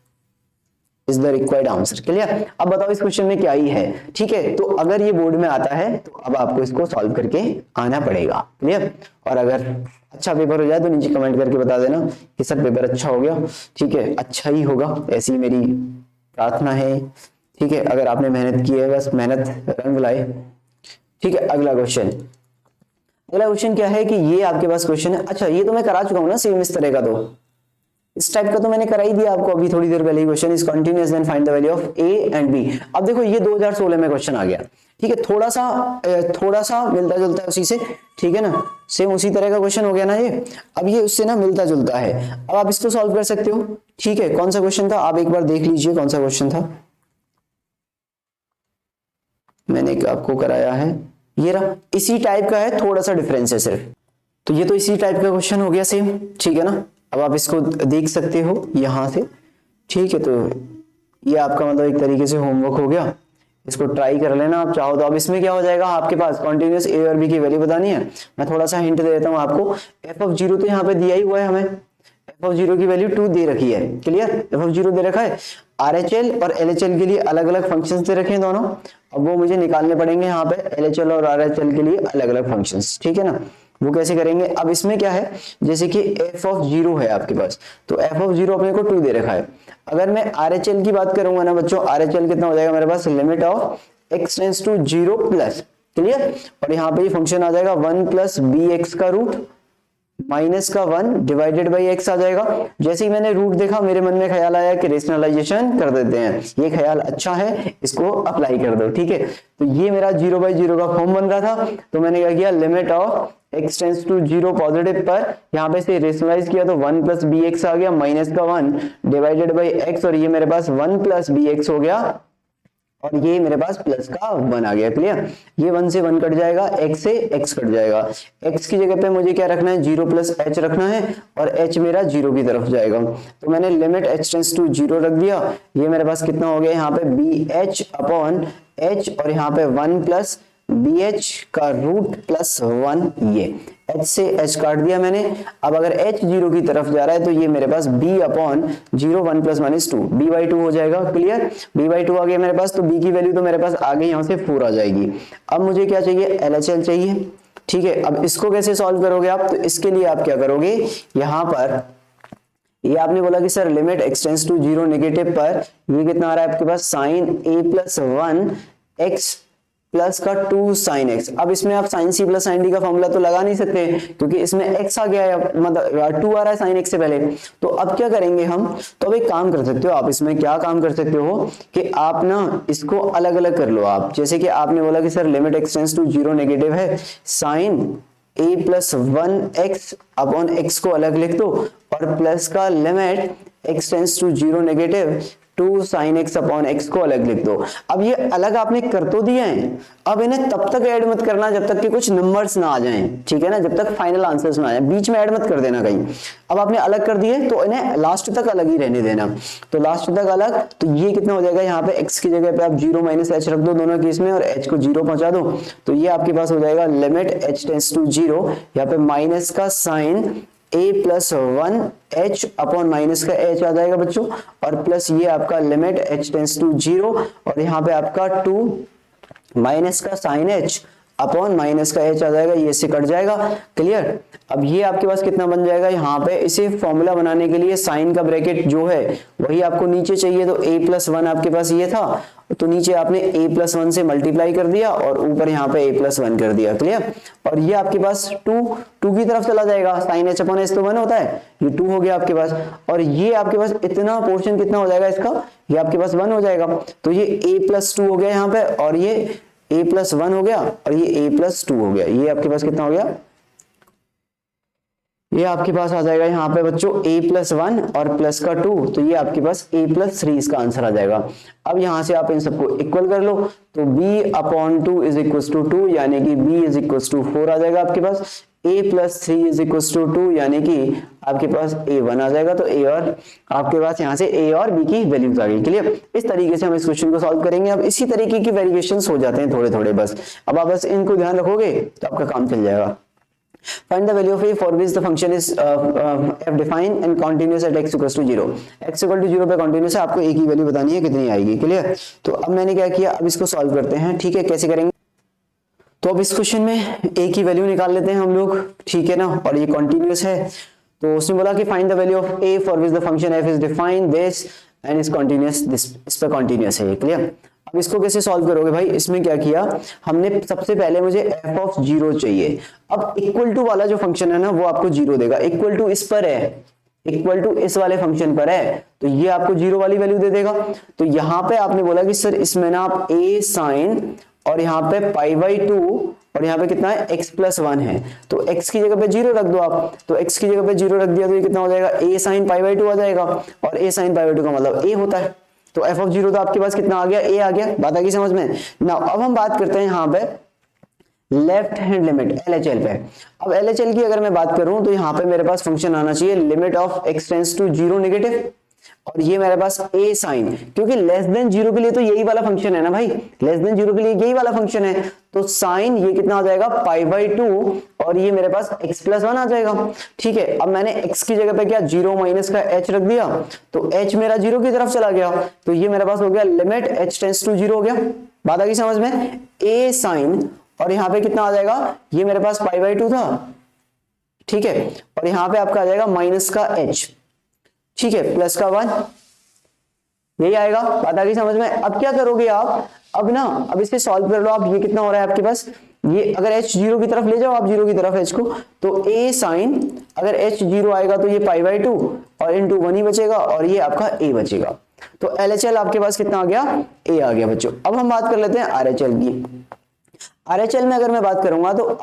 is the required answer, clear. अब बताओ इस क्वेश्चन में क्या ही है, ठीक है। तो अगर ये बोर्ड में आता है तो अब आपको इसको सॉल्व करके आना पड़ेगा, क्लियर। और अगर अच्छा पेपर हो जाए तो नीचे कमेंट करके बता देना कि सर पेपर अच्छा हो गया, ठीक है, अच्छा ही होगा, ऐसी मेरी प्रार्थना है, ठीक है। अगर आपने मेहनत की है, बस मेहनत रंग लाए, ठीक है। अगला क्वेश्चन क्या है कि ये आपके पास क्वेश्चन है, अच्छा ये तो मैं करा चुका हूं ना सेम इस तरह का, तो इस टाइप का तो मैंने करा ही दिया आपको अभी थोड़ी देर पहले ही। Question is continuous then find the value of a and b. अब देखो ये 2016 में क्वेश्चन आ गया, ठीक है, थोड़ा सा मिलता जुलता है उसी से, ठीक है ना, सेम उसी तरह का क्वेश्चन हो गया ना ये। अब ये उससे ना मिलता जुलता है, अब आप इसको सॉल्व कर सकते हो, ठीक है। कौन सा क्वेश्चन था आप एक बार देख लीजिए, कौन सा क्वेश्चन था मैंने आपको कराया है, ये रहा, इसी टाइप का है, थोड़ा सा डिफरेंस है सिर्फ। तो ये तो इसी टाइप का क्वेश्चन हो गया सेम, ठीक है ना। अब आप इसको देख सकते हो यहां से, ठीक है। तो ये आपका मतलब एक तरीके से होमवर्क हो गया, इसको ट्राई कर लेना आप चाहो तो। अब इसमें क्या हो जाएगा, आपके पास कॉन्टिन्यूअस ए और बी की वैल्यू बतानी है। मैं थोड़ा सा हिंट दे देता हूं आपको, एफ ऑफ 0 तो यहाँ पे दिया ही हुआ है हमें, एफ ऑफ 0 की वैल्यू 2 दे रखी है, क्लियर, एफ ऑफ 0 दे रखा है। RHL और LHL के लिए अलग अलग फंक्शंस दे रखे हैं दोनों, अब वो मुझे निकालने पड़ेंगे यहाँ पे LHL और RHL के लिए अलग अलग फंक्शंस, ठीक है ना। वो कैसे करेंगे, अब इसमें क्या है, जैसे कि एफ ऑफ 0 है आपके पास, तो एफ ऑफ 0 अपने को 2 दे रखा है। अगर मैं RHL की बात करूंगा ना बच्चों, RHL कितना हो जाएगा मेरे पास, limit of x tends to 0 plus, clear, और यहाँ पे ये फंक्शन आ जाएगा 1 प्लस bx का रूट माइनस का 1 डिवाइडेड बाई x आ जाएगा। जैसे ही मैंने रूट देखा मेरे मन में ख्याल आया कि रेशनलाइजेशन कर देते हैं, ये ख्याल अच्छा है, इसको अप्लाई कर दो, ठीक है। तो ये मेरा 0/0 का फॉर्म बन रहा था, तो मैंने क्या किया, limit of x tends to 0 positive पर यहाँ पे से रेशनलाइज किया तो 1 प्लस bx आ गया माइनस का 1 डिवाइडेड बाई x, और ये मेरे पास 1 प्लस bx हो गया और ये मेरे पास प्लस का 1 आ गया, क्लियर। ये 1 से 1 कट जाएगा, x से x कट जाएगा, x की जगह पे मुझे क्या रखना है, 0 प्लस h रखना है, और h मेरा 0 की तरफ जाएगा, तो मैंने लिमिट h टेंड्स टू 0 रख दिया। ये मेरे पास कितना हो गया, यहाँ पे bh अपॉन h, और यहाँ पे 1 प्लस bh का रूट प्लस 1, ये h से h काट दिया मैंने। अब अगर h 0 की तरफ जा रहा है तो ये मेरे पास b upon 0 1 plus 1 is 2, b/2 हो जाएगा, क्लियर, b/2 आ गया मेरे पास, तो b की वैल्यू तो मेरे पास आगे यहाँ से 4 आ जाएगी। अब मुझे क्या चाहिए, LHL चाहिए, ठीक है। अब इसको कैसे सॉल्व करोगे आप, तो इसके लिए आप क्या करोगे, यहाँ पर ये आपने बोला कि sir limit x tends to 0 negative पर ये कितना आ रहा है आपके पास, sign a plus 1 x plus का 2 साइन x। अब इसमें आप sign c plus sign d का फॉर्मूला तो लगा नहीं सकते क्योंकि इसमें x आ गया है, मतलब 2 आ रहा है साइन x से पहले। तो अब क्या करेंगे हम, तो अब एक काम कर सकते हो आप, इसमें क्या काम कर सकते हो कि आप ना इसको अलग अलग कर लो आप। जैसे कि आपने बोला कि sir limit x tends to 0 negative है, sign a plus 1x upon x को अलग लिख दो, और प्लस का limit x tends to 0 negative 2 sign x upon x को अलग लिख दो। अब ये अलग आपने कर तो दिए हैं, अब इन्हें तब तक ऐड मत करना जब तक कि कुछ नंबर्स ना आ जाएं, ठीक है ना, जब तक फाइनल आंसर्स ना आ जाएं, बीच में ऐड मत कर देना कहीं। अब आपने अलग कर दिए तो इन्हें लास्ट तक अलग ही रहने देना, तो लास्ट तक अलग, तो ये कितना हो जाएगा, यहाँ पे x की जगह पे आप 0 माइनस h रख दो दोनों केस में, और h को 0 पहुंचा दो, तो ये आपके पास हो जाएगा लिमिट h टेंड्स टू 0, यहाँ पे माइनस का sine a plus 1 h upon minus का h आ जाएगा बच्चों, और प्लस ये आपका लिमिट h टेंड्स टू 0, और यहाँ पे आपका 2 माइनस का साइन h अपॉन माइनस का h आ जाएगा, ये से कट जाएगा, क्लियर। अब ये आपके पास कितना बन जाएगा, यहाँ पे इसे फॉर्मूला बनाने के लिए साइन का ब्रैकेट जो है वही आपको नीचे चाहिए, तो a प्लस 1 आपके पास ये था, तो नीचे आपने a प्लस 1 से मल्टीप्लाई कर दिया और ऊपर यहाँ पे a प्लस 1 कर दिया, क्लियर। और ये आपके पास 2 की तरफ चला जाएगा, साइन h अपॉन h तो 1 होता है, ये 2 हो गया आपके पास, और ये आपके पास इतना पोर्शन कितना हो जाएगा इसका, ये आपके पास 1 हो जाएगा, तो ये a प्लस 2 हो गया यहाँ पे, और ये a प्लस 1 हो गया, और ये a प्लस 2 हो गया, ये आपके पास कितना हो गया, ये आपके पास आ जाएगा यहाँ पे बच्चों a प्लस 1 और प्लस का 2, तो ये आपके पास a प्लस 3 इसका आंसर आ जाएगा। अब यहाँ से आप इन सबको इक्वल कर लो, तो b upon 2 is equal to 2, यानी कि b इज इक्वल टू 4 आ जाएगा आपके पास, a plus 3 is equal to 2, यानी कि आपके पास a1 आ जाएगा, तो a और आपके पास यहाँ से a और b की वैल्यूज आ गई, क्लियर। इस तरीके से हम इस क्वेश्चन को सॉल्व करेंगे। अब इसी तरीके की वेरिएशंस हो जाते हैं थोड़े थोड़े बस, अब आप बस इनको ध्यान रखोगे तो आपका काम चल जाएगा। Find the value of a for which the function is f defined and continuous at x equals to 0. x equal to 0 पे continuous है, आपको a की वैल्यू बतानी है कितनी आएगी, क्लियर। तो अब मैंने क्या किया, अब इसको सॉल्व करते हैं, ठीक है, कैसे करेंगे। तो अब इस क्वेश्चन में a की वैल्यू निकाल लेते हैं हम लोग, ठीक है ना, और ये कंटिन्यूअस है, तो उसने बोला कि find the value of a for which the function f is defined this and is continuous, this इस पे कंटिन्यूअस है ये, क्लियर। अब इसको कैसे सॉल्व करोगे भाई, इसमें क्या किया हमने, सबसे पहले मुझे f ऑफ 0 चाहिए। अब इक्वल टू वाला जो फंक्शन है ना वो आपको 0 देगा, इक्वल टू इस पर है, इक्वल टू इस वाले फंक्शन पर है तो ये आपको 0 वाली वैल्यू दे देगा। तो यहाँ पे आपने बोला कि सर इसमें ना आप a sin और यहाँ पे π/2 और यहाँ पे कितना है x+1 है, तो x की जगह पे 0 रख दो आप, तो x की जगह पे 0 रख दिया तो ये कितना हो जाएगा a sin π/2 आ जाएगा, और a sin π/2 का मतलब a होता है। तो f(0) तो आपके पास कितना आ गया, a आ गया। बात आ गई समझ में। नाउ अब हम बात करते हैं यहाँ पे लेफ्ट हैंड लिमिट LHL पे। अब LHL की अगर मैं बात करूं तो यहाँ पे मेरे पास फंक्शन आना चाहिए limit of x tends to 0 negative, और ये मेरे पास a sin, क्योंकि लेस देन 0 के लिए तो यही वाला फंक्शन है ना भाई, लेस देन 0 के लिए यही वाला फंक्शन है, तो sin ये कितना आ जाएगा π/2 और ये मेरे पास x+1 आ जाएगा। ठीक है, अब मैंने x की जगह पे क्या 0 माइनस का h रख दिया, तो h मेरा 0 की तरफ चला गया, तो ये मेरे पास हो गया लिमिट h टेंड्स टू 0 हो गया। बात आ गई समझ में। a sin और यहाँ पे कितना आ जाएगा, ये मेरे पास π/2 था, ठीक है, और यहाँ पे आपका आ जाएगा माइनस का h, ठीक है, प्लस का 1, यही आएगा। बात आ गई समझ में। अब क्या करोगे आप, अब इसे सॉल्व कर लो आप। ये कितना हो रहा है आपके पास, ये अगर h 0 की तरफ ले जाओ आप, 0 की तरफ h को, तो a sin अगर h 0 आएगा तो ये π/2 और इंटू 1 ही बचेगा और ये आपका a बचेगा। तो LHL आपके पास कितना आ गया, a आ गया बच्चों। अब हम बात कर लेते हैं RHL की। RHL में अगर मैं बात करूंगा तो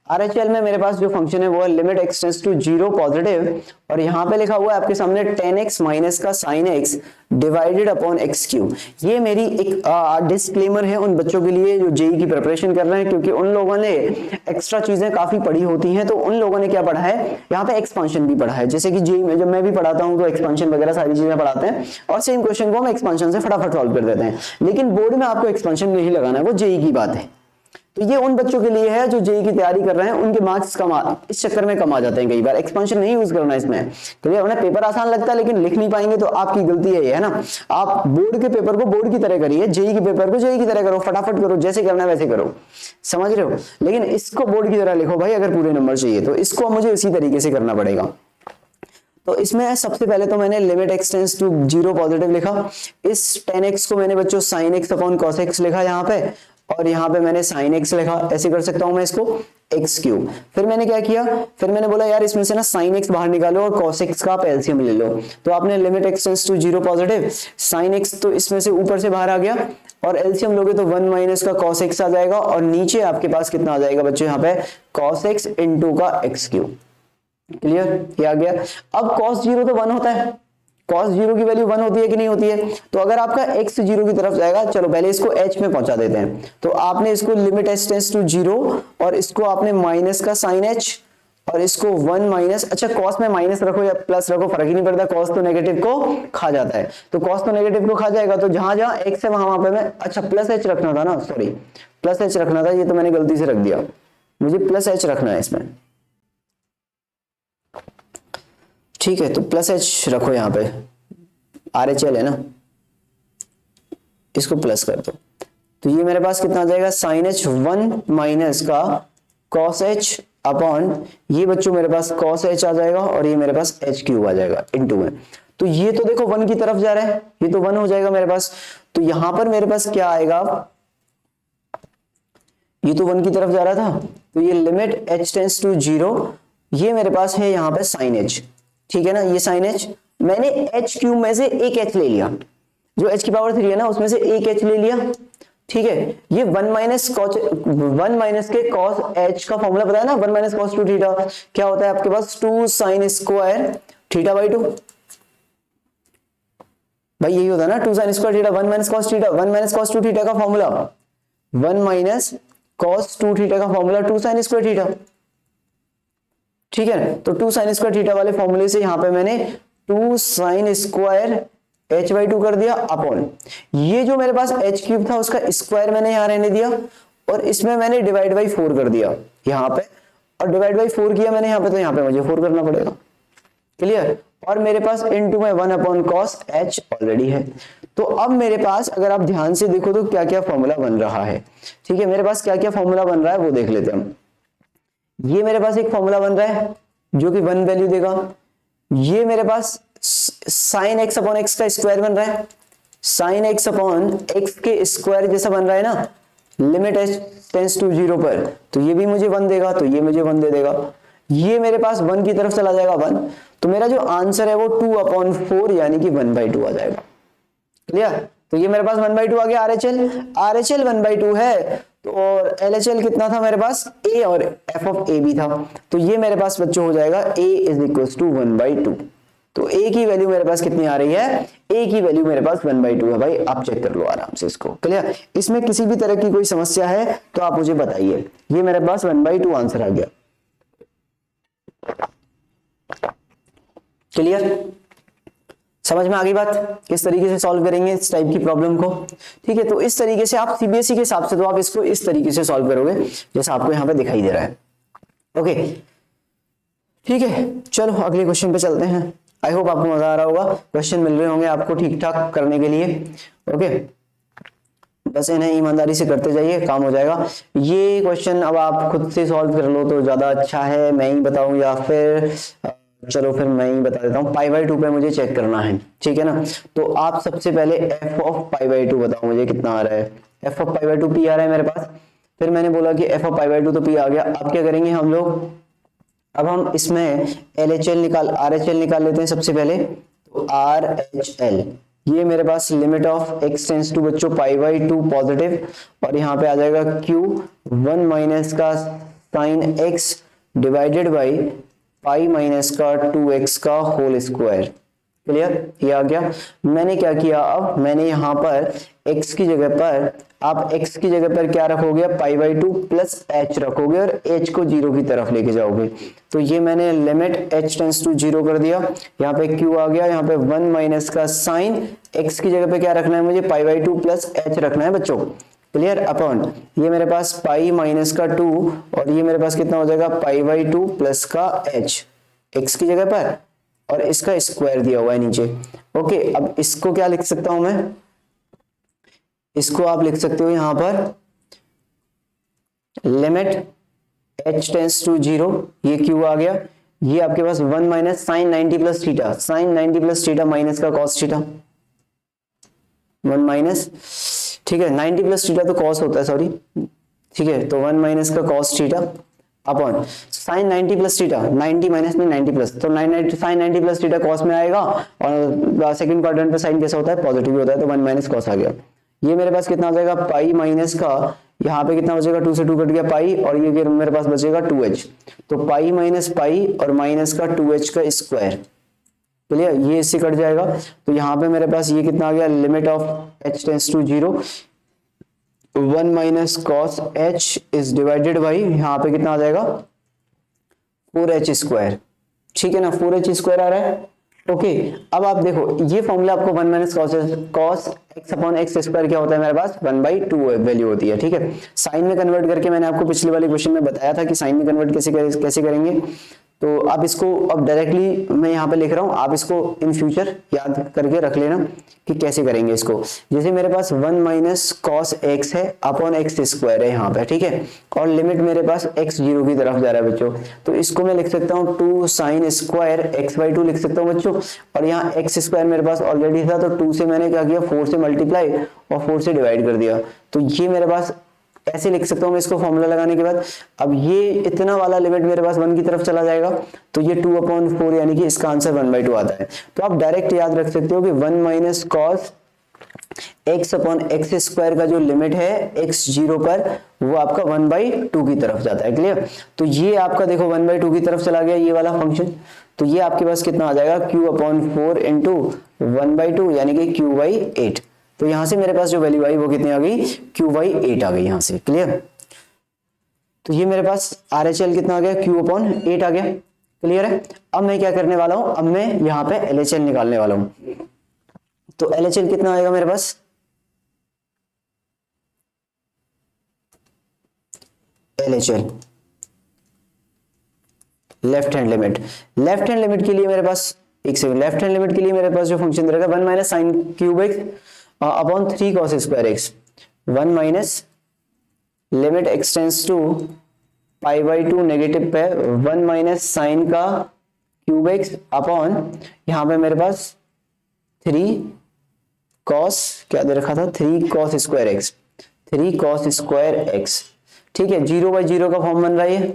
RHL में मेरे पास जो फंक्शन है वो है limit x tends to 0 positive, और यहाँ पे लिखा हुआ है आपके सामने 10x माइनस का sin x divided upon x3। ये मेरी एक डिस्क्लेमर है उन बच्चों के लिए जो जेई की प्रिपरेशन कर रहे हैं, क्योंकि उन लोगों ने एक्स्ट्रा चीजें काफी पढ़ी होती हैं, तो उन लोगों ने क्या पढ़ा है, यहाँ पे एक्सपांशन भी पढ़ा है। जैसे कि जेई में जब मैं भी पढ़ाता हूँ तो एक्सपांशन वगैरह सारी चीजें पढ़ाते हैं, और सेम क्वेश्चन को हम एक्सपांशन से फटाफट सॉल्व कर देते हैं, लेकिन बोर्ड में आपको एक्सपांशन नहीं लगाना है, वो जेई की बात है। तो ये उन बच्चों के लिए है जो जेई की तैयारी कर रहे हैं, उनके मार्क्स इस चक्कर में कम आ जाते हैं कई बार। एक्सपेंशन नहीं यूज करना इसमें, क्लियर। उन्हें पेपर आसान लगता है लेकिन लिख नहीं पाएंगे, तो आपकी गलती है ना। आप बोर्ड के पेपर को बोर्ड की तरह करिए, जेई के पेपर को जेई की तरह करो, फटाफट करो, जैसे करना है वैसे करो, समझ रहे हो। लेकिन इसको बोर्ड की तरह लिखो भाई, अगर पूरे नंबर चाहिए तो इसको मुझे इसी तरीके से करना पड़ेगा। तो इसमें सबसे पहले तो मैंने limit x tends to 0 positive लिखा, इस 10x को मैंने बच्चों sin x अपॉन cos x लिखा यहाँ पे, और यहाँ पे मैंने sin x लिखा। ऐसे कर सकता हूं मैं इसको x3। फिर मैंने क्या किया, फिर मैंने बोला यार इसमें से ना sin x बाहर निकालो और cos x का आप एलसीएम ले लो। तो आपने limit x tends to 0 positive, sin x तो इसमें से ऊपर से बाहर आ गया, और एलसीएम लोगे तो 1 माइनस का cos x आ जाएगा, और नीचे आपके पास कितना आ जाएगा बच्चों यहाँ पे cos x इंटू का x3। क्लियर, ये आ गया। अब cos 0 तो 1 होता है, cos 0 की वैल्यू 1 होती है कि नहीं होती है। तो अगर आपका x 0 की तरफ जाएगा, चलो पहले इसको h में पहुंचा देते हैं। तो आपने इसको लिमिट h टेंड्स टू 0 और इसको आपने माइनस का sin h और इसको 1 माइनस, अच्छा cos में माइनस रखो या प्लस रखो फर्क ही नहीं पड़ता, cos तो नेगेटिव को खा जाता है, तो cos तो नेगेटिव को खा जाएगा, तो जहां जहां x है वहां पे मैं, अच्छा प्लस h रखना था ना, सॉरी प्लस h रखना था, ये तो मैंने गलती से रख दिया, मुझे प्लस h रखना है इसमें, ठीक है। तो प्लस h रखो यहाँ पे, RHL है ना, इसको प्लस कर दो, तो ये मेरे पास कितना आ जाएगा sin h 1 माइनस का cos h अपॉन, ये बच्चों मेरे पास cos h आ जाएगा, और ये मेरे पास h³ आ जाएगा इनटू में। तो ये तो देखो 1 की तरफ जा रहा है, ये तो 1 हो जाएगा मेरे पास। तो यहां पर मेरे पास क्या आएगा, ये तो 1 की तरफ जा रहा था, तो ये लिमिट h टेंड्स टू 0, ये मेरे पास है यहाँ पे sin h, ठीक है ना, ये sin h, मैंने h³ में से एक h ले लिया, जो h की पावर 3 है ना उसमें से एक h ले लिया, ठीक है। ये 1 माइनस के cos h का फॉर्मूला पता है ना, 1 माइनस cos 2 थीटा क्या होता है आपके पास, 2 sin स्क्वायर थीटा बाई 2, भाई यही होता है ना, 2 sin square theta 1 minus cos theta, 1 minus cos 2 theta का फॉर्मूला 1 माइनस cos 2 थीटा का फॉर्मूला 2 sin स्क्वायर थीटा, ठीक है। तो 2 sin स्क्वायर थीटा वाले फॉर्मूले से यहाँ पे मैंने 2 sin स्क्वायर h बाई 2 कर दिया अपॉन, ये जो मेरे पास h³ था उसका स्क्वायर मैंने यहाँ रहने दिया, और इसमें मैंने डिवाइड बाई 4 कर दिया यहाँ पे, और डिवाइड बाई 4 किया मैंने यहाँ पे, तो यहाँ पे मुझे 4 करना पड़ेगा, क्लियर। और मेरे पास इनटू में 1 अपॉन cos h ऑलरेडी है। तो अब मेरे पास अगर आप ध्यान से देखो तो क्या क्या फॉर्मूला बन रहा है, ठीक है, मेरे पास क्या क्या फॉर्मूला बन रहा है वो देख लेते हैं हम। ये मेरे पास एक फॉर्मूला बन रहा है जो कि 1 वैल्यू देगा, ये मेरे पास sin x अपॉन x का स्क्वायर बन रहा है, sin x अपॉन x के स्क्वायर जैसा बन रहा है ना, लिमिट h टेंड्स टू 0 पर, तो ये भी मुझे 1 देगा, तो ये मुझे 1 दे देगा, ये मेरे पास 1 की तरफ चला जाएगा 1, तो मेरा जो आंसर है वो 2/4 यानी कि 1/2 आ जाएगा। क्लियर? तो ये मेरे पास 1/2 आ गया। आरएचएल 1/2 है तो और एलएचएल कितना था मेरे पास, ए और एफ ऑफ ए भी था। तो ये मेरे पास बच्चों हो जाएगा ए इज इक्वल टू 1/2। तो ए की वैल्यू मेरे पास कितनी आ रही है, ए की वैल्यू मेरे पास 1/2 है। भाई आप चेक कर लो आराम से इसको। क्लियर? इसमें किसी भी तरह की कोई समस्या है तो आप मुझे बताइए। ये मेरे पास 1/2 आंसर आ गया। क्लियर? समझ में आ गई बात, किस तरीके से सॉल्व करेंगे इस टाइप की प्रॉब्लम को। ठीक है, तो इस तरीके से आप सीबीएसई के हिसाब से तो आप इसको इस तरीके से सॉल्व करोगे जैसा आपको यहाँ पे दिखाई दे रहा है। ओके ठीक है, चलो अगले क्वेश्चन पे चलते हैं। आई होप आपको मजा आ रहा होगा, क्वेश्चन मिल रहे होंगे आपको ठीक ठाक करने के लिए। ओके, बस इन्हें ईमानदारी से करते जाइए, काम हो जाएगा। ये क्वेश्चन अब आप खुद से सॉल्व कर लो तो ज्यादा अच्छा है, मैं ही बताऊं या फिर चलो फिर मैं ही बता देता हूँ। पाई/2 पे मुझे चेक करना है, ठीक है ना। तो आप सबसे पहले एफ ऑफ पाई/2 बताओ मुझे कितना आ रहा है। एफ ऑफ पाई/2 पी आ रहा है मेरे पास। फिर मैंने बोला कि एफ ऑफ पाई/2 तो पी आ गया। अब क्या करेंगे हम लोग, अब हम इसमें आरएचएल निकाल लेते हैं सबसे पहले। तो आरएचएल ये मेरे पास limit of x tends to बच्चों पाई/2 पॉजिटिव, और यहाँ पे आ जाएगा क्यू 1 माइनस का sign x divided by pi minus का 2x का होल स्क्वायर। क्लियर? ये आ गया। मैंने क्या किया, अब मैंने यहाँ पर x की जगह पर, आप x की जगह पर क्या रखोगे, पाई/2 प्लस h रखोगे और h को 0 की तरफ लेके जाओगे। तो ये मैंने लिमिट h टेंस टू 0 कर दिया। यहाँ पे q आ गया, यहाँ पे 1 माइनस का साइन x की जगह पे क्या रखना है मुझे, पाई/2 प्लस h रखना है बच्चों। क्लियर? अपॉन ये मेरे पास पाई माइनस का 2 और ये मेरे पास कितना हो जाएगा, पाई/2 प्लस का h x की जगह पर, और इसका स्क्वायर दिया हुआ है नीचे। ओके, अब इसको क्या लिख सकता हूं मैं, इसको आप लिख सकते हो यहां पर लिमिट h टेंस टू 0, ये q आ गया। ये आपके पास 1 minus sine 90 plus theta, sine 90 plus theta minus का कॉस थीटा, 1 माइनस, ठीक है 90 प्लस थीटा तो कॉस होता है, सॉरी, ठीक है। तो 1 माइनस का cos theta upon sine 90 plus theta, 90 minus में 90 प्लस, तो साइन 90 प्लस थीटा कॉस में आएगा, और सेकंड क्वाड्रेंट पे साइन कैसा होता है, पॉजिटिव होता है, तो 1 माइनस कॉस आ गया। ये मेरे पास कितना आ जाएगा, पाई माइनस का, यहाँ पे कितना बचेगा, 2 से 2 कट गया पाई, और ये मेरे पास बचेगा 2h, तो पाई माइनस पाई और माइनस का 2h का स्क्वायर। क्लियर? ये इससे कट जाएगा। तो यहाँ पे मेरे पास ये कितना आ गया, limit of h tends to 0, 1 minus cos h is divided by, यहाँ पे कितना आ जाएगा 4h स्क्वायर। ठीक है ना, 4h स्क्वायर आ रहा है। ओके, अब आप देखो ये फॉर्मूला आपको 1 minus cos x upon x square क्या होता है मेरे पास, 1/2 वैल्यू होती है। ठीक है, साइन में कन्वर्ट करके मैंने आपको पिछले वाले क्वेश्चन में बताया था कि साइन में कन्वर्ट कैसे करेंगे। तो आप इसको अब डायरेक्टली मैं यहाँ पे लिख रहा हूँ, आप इसको इन फ्यूचर याद करके रख लेना कि कैसे करेंगे इसको। जैसे मेरे पास 1 माइनस कॉस एक्स है अपॉन एक्स स्क्वायर है यहाँ पे, ठीक है, और लिमिट मेरे पास x 0 की तरफ जा रहा है बच्चों, तो इसको मैं लिख सकता हूँ 2 साइन स्क्वायर x/2 लिख सकता हूँ बच्चों। और यहाँ एक्स स्क्वायर मेरे पास ऑलरेडी था, तो 2 से मैंने क्या किया, 4 से मल्टीप्लाई और 4 से डिवाइड कर दिया। तो ये मेरे पास ऐसे लिख सकता हूं मैं इसको फॉर्मूला लगाने के बाद। अब ये इतना वाला लिमिट मेरे पास 1 की तरफ चला जाएगा, तो ये 2/4 यानी कि इसका आंसर 1/2 आता है। तो आप डायरेक्ट याद रख सकते हो कि 1 minus cos x upon x square का जो लिमिट है x 0 पर, वो आपका 1/2 की तरफ जाता है। क्लियर? तो ये आपका देखो 1/2 की तरफ चला गया ये वाला फंक्शन, तो ये आपके पास कितना आ जाएगा, q/4 इंटू 1/2 यानी कि q/8। तो यहां से मेरे पास जो वैल्यू आई वो कितनी आ गई, q/8 आ गई यहां से। क्लियर? तो ये मेरे पास RHL कितना आ गया, q/8 आ गया। क्लियर है? अब मैं क्या करने वाला हूं, अब मैं यहाँ पे LHL निकालने वाला हूं। तो LHL कितना आएगा मेरे पास, LHL left hand limit, left hand limit के लिए मेरे पास एक सेकंड, लेफ्ट हैंड लिमिट के लिए मेरे पास जो फंक्शन रहेगा 1 minus sign cube x upon 3 cos square x, 1 minus limit x tends to पाई/2 नेगेटिव पे 1 माइनस साइन का क्यूब एक्स अपॉन यहाँ पे मेरे पास 3 कॉस, क्या दे रखा था, 3 cos square x, 3 cos square x. ठीक है, 0/0 का फॉर्म बन रहा है,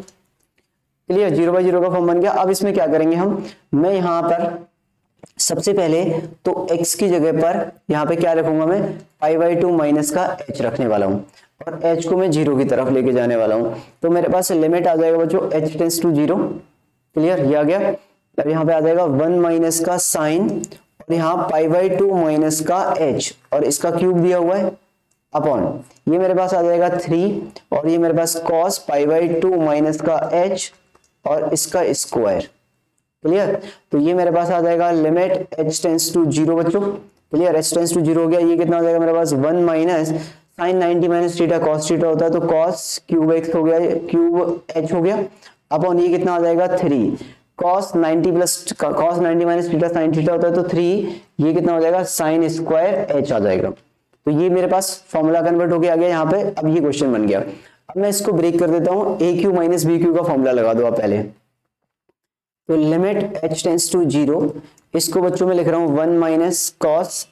क्लियर, 0/0 का फॉर्म बन गया। अब इसमें क्या करेंगे हम, मैं यहाँ पर सबसे पहले तो x की जगह पर यहाँ पे क्या रखूंगा, मैं π/2 माइनस का h रखने वाला हूँ और h को मैं 0 की तरफ लेके जाने वाला हूँ। तो मेरे पास लिमिट आ जाएगा बच्चों h टेंस टू 0। क्लियर, ये आ गया। अब यहाँ पे आ जाएगा 1 माइनस का साइन और यहाँ π/2 माइनस का h और इसका क्यूब दिया हुआ है अपॉन, ये मेरे पास आ जाएगा 3 और ये मेरे पास cos π/2 माइनस का h और इसका स्क्वायर। क्लियर, तो ये मेरे पास आ जाएगा लिमिट h टेंस टू 0 बच्चों। क्लियर, h टेंस टू 0 हो गया। ये कितना हो जाएगा मेरे पास 1 minus sine 90 minus theta cos theta होता है तो कॉस क्यूब x हो गया, क्यूब h हो गया अपॉन ये कितना आ जाएगा 3 cos 90 plus cos 90 minus theta sine theta होता है तो 3, ये कितना हो जाएगा साइन स्क्वायर h आ जाएगा। तो ये मेरे पास फॉर्मूला कन्वर्ट हो गया यहाँ पे। अब ये क्वेश्चन बन गया। अब मैं इसको ब्रेक कर देता हूँ, ए क्यू माइनस बी क्यू का फॉर्मूला लगा दो आप पहले। तो लिमिट h टेंस टू 0, इसको बच्चों में लिख रहा हूं 1 minus cos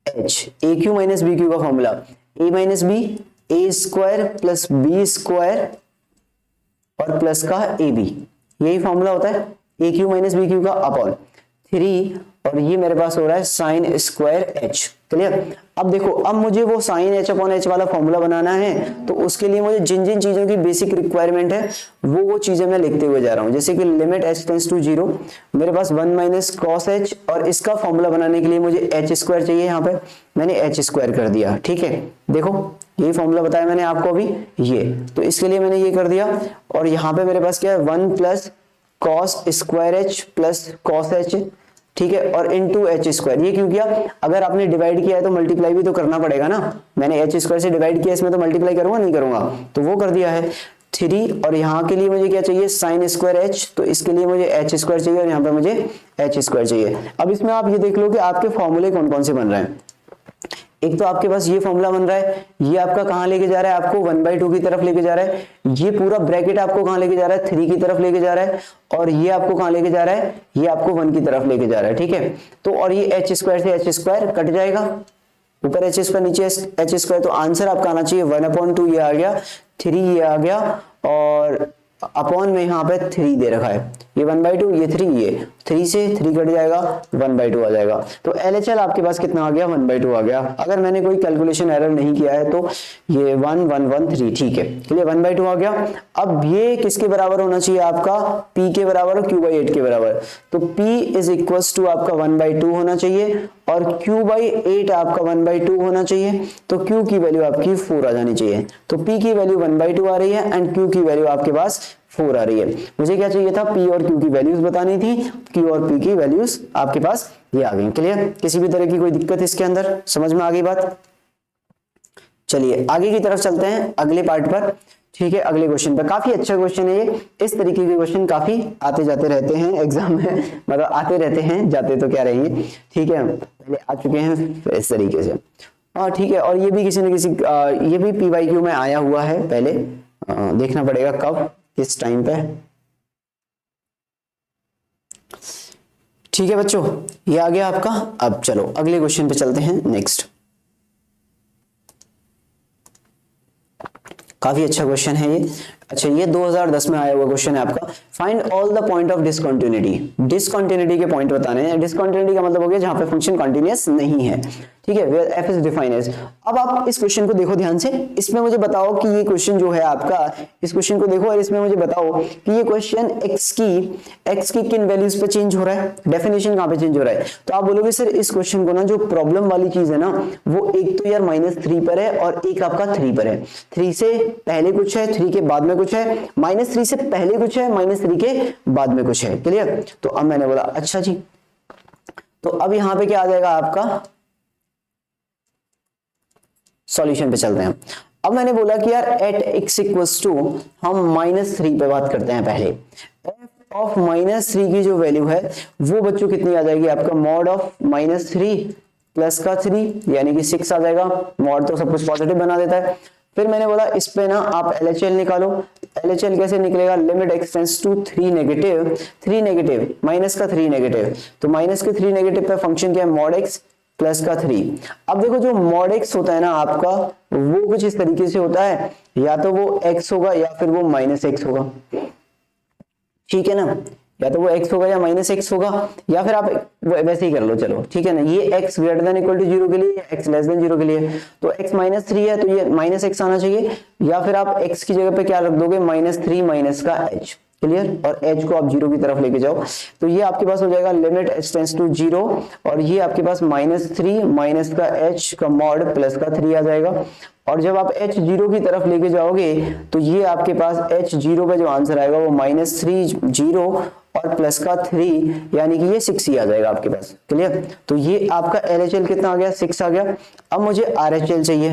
h, a cube minus b cube का formula a minus b, a square plus b square और प्लस का ए बी, यही फॉर्मूला होता है a cube minus b cube का अपॉन 3 और ये मेरे पास हो रहा है साइन स्क्वायर h। क्लियर, अब देखो, अब मुझे वो साइन h अपॉन h वाला फॉर्मूला बनाना है तो उसके लिए मुझे जिन जिन चीजों की बेसिक रिक्वायरमेंट है वो चीजें मैं लिखते हुए जा रहा हूं। जैसे कि लिमिट h टेंस टू 0, मेरे पास 1 माइनस कॉस h और इसका फॉर्मूला बनाने के लिए मुझे h स्क्वायर चाहिए। यहाँ पे मैंने h स्क्वायर कर दिया। ठीक है, देखो यही फॉर्मूला बताया मैंने आपको अभी, ये तो इसके लिए मैंने ये कर दिया और यहाँ पे मेरे पास क्या है 1 plus cos square h plus cos h, ठीक है, और इनटू h स्क्वायर। ये क्यों किया, अगर आपने डिवाइड किया है तो मल्टीप्लाई भी तो करना पड़ेगा ना। मैंने h स्क्वायर से डिवाइड किया, इसमें तो मल्टीप्लाई करूंगा नहीं करूंगा, तो वो कर दिया है 3 और यहाँ के लिए मुझे क्या चाहिए साइन स्क्वायर h, तो इसके लिए मुझे h स्क्वायर चाहिए और यहाँ पे मुझे h स्क्वायर चाहिए। अब इसमें आप ये देख लो कि आपके फॉर्मूले कौन कौन से बन रहे हैं। एक तो आपके पास ये फॉर्मूला बन रहा है, ये आपका कहां लेके जा रहा है, आपको 1/2 की तरफ लेके जा रहा है। ये पूरा ब्रैकेट आपको कहां लेके जा रहा है 3 की तरफ लेके जा रहा है और ये आपको कहां लेके जा रहा है, ये आपको 1 की तरफ लेके जा रहा है। ठीक है, तो और ये h स्क्वायर से h स्क्वायर कट जाएगा, ऊपर h स्क्वायर नीचे h स्क्वायर, तो आंसर आपका आना चाहिए 1/2, ये आ गया 3, ये आ गया और अपॉन में यहाँ पे 3 दे रखा है, ये 1/2, ये 3, ये 3 से 3 कट जाएगा 1/2 आ जाएगा। तो LHL आपके पास कितना आ गया 1/2 आ गया। अगर मैंने कोई कैलकुलेशन एरर नहीं किया है तो ये 1 1 1 3, ठीक है, चलिए 1/2 आ गया। अब ये किसके बराबर होना चाहिए आपका, P के बराबर और Q/8 के बराबर। तो P इज इक्वल्स टू आपका 1/2 होना चाहिए और Q/8 आपका 1/2 होना चाहिए। तो Q की वैल्यू आपकी 4 आ जानी चाहिए। तो P की वैल्यू 1/2 आ रही है एंड Q की वैल्यू आपके पास 4 आ रही है। मुझे क्या चाहिए था, P और Q की वैल्यूज बतानी थी, Q और P की वैल्यूज आपके पास ये आ गई। क्लियर, किसी भी तरह की कोई दिक्कत इसके अंदर, समझ में आ गई बात। चलिए आगे की तरफ चलते हैं अगले पार्ट पर। ठीक है, अगले क्वेश्चन पर, काफी अच्छा क्वेश्चन है ये। इस तरीके के क्वेश्चन काफी आते जाते रहते हैं एग्जाम में, मतलब आते रहते हैं, जाते तो क्या रहेंगे। ठीक है, पहले आ चुके हैं इस तरीके से। हाँ ठीक है, और ये भी किसी न किसी ये भी PYQ में आया हुआ है पहले, देखना पड़ेगा कब किस टाइम पे। ठीक है बच्चों, ये आ गया आपका। अब चलो अगले क्वेश्चन पे चलते हैं नेक्स्ट। काफी अच्छा क्वेश्चन है ये। अच्छा, ये 2010 में आया हुआ क्वेश्चन है आपका। Find all the point of discontinuity. Discontinuity के पॉइंट बताने हैं। डिसकंटिन्यूटी का मतलब हो गया जहां पे फंक्शन कंटीन्यूअस नहीं है। ठीक है, where f is defined as. अब आप इस क्वेश्चन को देखो ध्यान से, इसमें मुझे बताओ कि ये क्वेश्चन जो है आपका, इस क्वेश्चन को देखो और इसमें मुझे बताओ कि ये क्वेश्चन x की किन वैल्यूज पे चेंज हो रहा है, डेफिनेशन कहां पे चेंज हो रहा है। तो आप बोलोगे सर इस क्वेश्चन को ना, जो प्रॉब्लम वाली चीज है ना, वो एक तो यार -3 पर है और एक आपका 3 पर है। 3 से पहले कुछ है, 3 के बाद में कुछ है, -3 से पहले कुछ है, -3 के बाद में कुछ है। क्लियर, तो अब मैंने बोला अच्छा जी, तो अब यहां पे क्या आ जाएगा आपका, सॉल्यूशन पे चलते हैं। अब मैंने बोला कि यार एट x इक्वल्स टू, हम -3 पे बात करते हैं पहले। f ऑफ -3 की जो वैल्यू है वो बच्चों कितनी आ जाएगी आपका, मॉड ऑफ -3 प्लस का 3 यानी कि 6 आ जाएगा। मॉड तो सब कुछ पॉजिटिव बना देता है। फिर मैंने बोला इस पे ना आप LHL निकालो। LHL कैसे निकलेगा, limit x tends to 3 negative minus का 3 नेगेटिव, तो माइनस के 3 नेगेटिव पे फंक्शन क्या है, मॉड x प्लस का 3। अब देखो जो मॉड x होता है ना आपका, वो कुछ इस तरीके से होता है, या तो वो x होगा या फिर वो -x होगा। ठीक है ना, या तो वो x होगा या माइनस एक्स होगा, या फिर आप वैसे ही कर लो, चलो ठीक है ना, ये x greater than equal to 0 के लिए या x लेस देन 0 के लिए, तो x माइनस 3 है तो ये माइनस एक्स आना चाहिए, या फिर आप x की जगह पे क्या रख दोगे, माइनस 3 माइनस का h, क्लियर, और h को आप 0 की तरफ लेके जाओ, तो ये आपके पास हो जाएगा लिमिट h टेंड्स टू 0, और ये आपके पास माइनस 3 माइनस का h का मॉड प्लस का 3 आ जाएगा, और जब आप h 0 की तरफ लेके जाओगे तो ये आपके पास h 0 पे जो आंसर आएगा वो माइनस 3 0 और प्लस का 3, यानी कि ये 6 ही आ जाएगा आपके पास, क्लियर। तो ये आपका LHL कितना आ गया, 6 आ गया। अब मुझे RHL चाहिए,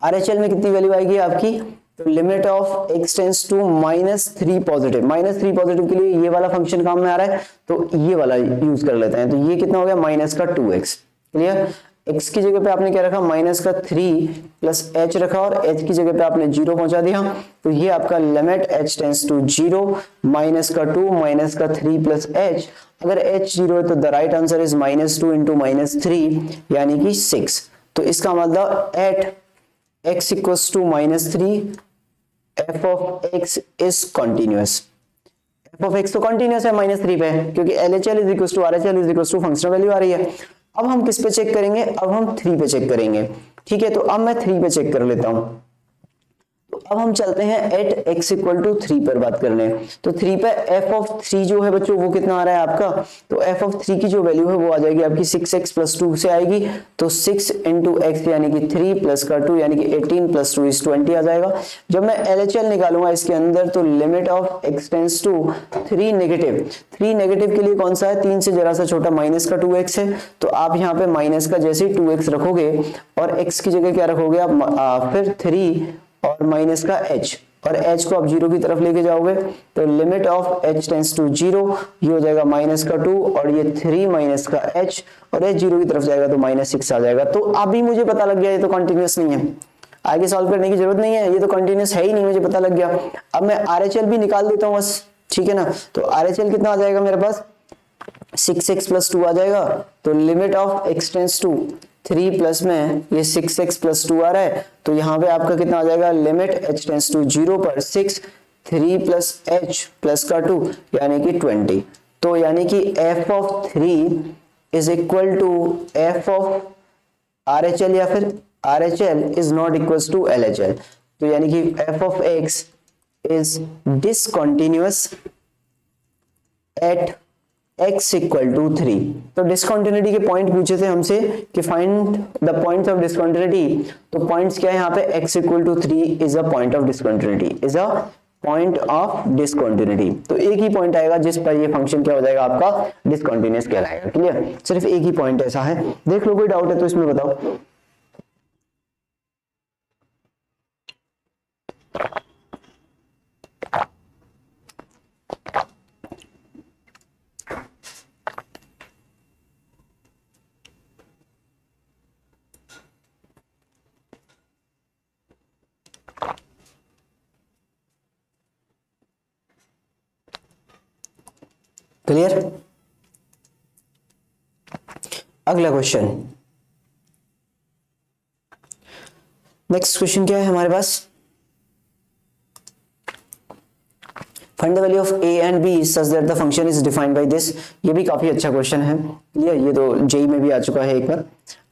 RHL में कितनी वैल्यू आएगी आपकी, तो limit of x tends to -3 positive, -3 positive के लिए ये वाला फंक्शन काम में आ रहा है, तो ये वाला यूज कर लेते हैं, तो ये कितना हो गया, माइनस का 2x, क्लियर। x की जगह पे आपने क्या रखा, माइनस का 3 प्लस h रखा, और h की जगह पे आपने 0 पहुंचा दिया, तो ये आपका limit h tends to 0 minus का 2 माइनस का 3 प्लस h, अगर h 0 है तो the right answer is -2 into -3 यानी कि 6, तो इसका मतलब at x equals to -3 f of x is continuous, f of x तो कंटिन्यूस है -3 पे, क्योंकि LHL is equals to RHL is equals to functional value आ रही है। अब हम किस पे चेक करेंगे, अब हम 3 पे चेक करेंगे, ठीक है, तो अब मैं 3 पे चेक कर लेता हूं। तो अब हम चलते हैं एट x इक्वल टू 3 पर बात करने, तो 3 पे f ऑफ 3 जो है बच्चों वो कितना आ रहा है आपका, तो f ऑफ 3 की जो वैल्यू है वो आ जाएगी आपकी 6x प्लस 2 से आएगी, तो 6 इंटू एक्स यानी कि 3 प्लस का 2 यानी कि 18 प्लस 2 इज 20 आ जाएगा। जब मैं LHL निकालूंगा इसके अंदर, तो limit of x tends to 3 negative, 3 negative के लिए कौन सा है, 3 से जरा सा छोटा माइनस का 2x है, तो आप यहाँ पे माइनस का जैसे ही 2x रखोगे और x की जगह क्या रखोगे आप, फिर 3 और माइनस का h, और h को आप 0 की तरफ लेके जाओगे, तो limit of h tends to 0, ये हो जाएगा माइनस का 2 और ये 3 माइनस का h, और h 0 की तरफ जाएगा तो -6 आ जाएगा। तो अभी मुझे पता लग गया ये तो कंटिन्यूअस नहीं है, आगे सॉल्व करने की जरूरत नहीं है, ये तो कंटिन्यूअस है ही नहीं, मुझे पता लग गया। अब मैं RHL भी निकाल देता हूँ बस, ठीक है ना, तो RHL कितना आ जाएगा मेरे पास, 6x प्लस 2 आ जाएगा, तो limit of x tends to 3 plus में ये 6x प्लस 2 आ रहा है, तो यहाँ पे आपका कितना आ जाएगा, लिमिट h टेंड्स टू 0 पर 6 3 प्लस h प्लस का 2 यानी कि 20, तो यानी कि f of 3 is equal to f of RHL, या फिर RHL is not equal to LHL, तो यानी कि f of x is discontinuous at x equal to 3। तो डिसकंटिन्यूटी के पॉइंट पूछे थे हमसे कि find the points of discontinuity, तो पॉइंट्स क्या है यहाँ पे, x equal to 3 is a point of discontinuity, is a point of discontinuity, तो एक ही पॉइंट आएगा जिस पर ये फंक्शन क्या हो जाएगा आपका, डिसकंटिन्यूअस कहलाएगा, क्लियर, सिर्फ एक ही पॉइंट ऐसा है। देख लो कोई डाउट है तो इसमें बताओ। क्लियर, अगला क्वेश्चन, नेक्स्ट क्वेश्चन क्या है हमारे पास, find the value of a and b such that the function is defined by this. ये भी काफी अच्छा क्वेश्चन है, ये तो जेई में भी आ चुका है एक बार।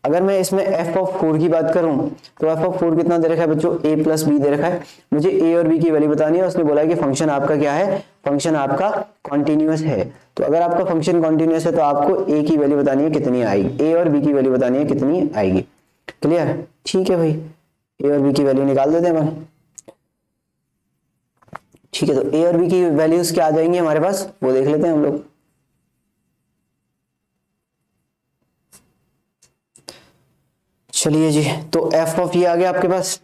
अगर मैं इसमें f ऑफ 4 की बात करूं, तो f ऑफ 4 कितना दे रखा है बच्चों, a प्लस बी दे रखा है, मुझे a और b की वैल्यू बतानी है। उसने बोला है कि फंक्शन आपका क्या है, फंक्शन आपका कॉन्टिन्यूअस है, तो अगर आपका फंक्शन कॉन्टिन्यूअस है तो आपको a की वैल्यू बतानी है कितनी आएगी, a और b की वैल्यू बतानी है कितनी आएगी, क्लियर, ठीक है भाई, a और b की वैल्यू निकाल देते हैं अपन, ठीक है, तो a और b की वैल्यूज क्या आ जाएंगी हमारे पास, वो देख लेते हैं हम लोग। चलिए जी, तो f ऑफ ये आ गया आपके पास,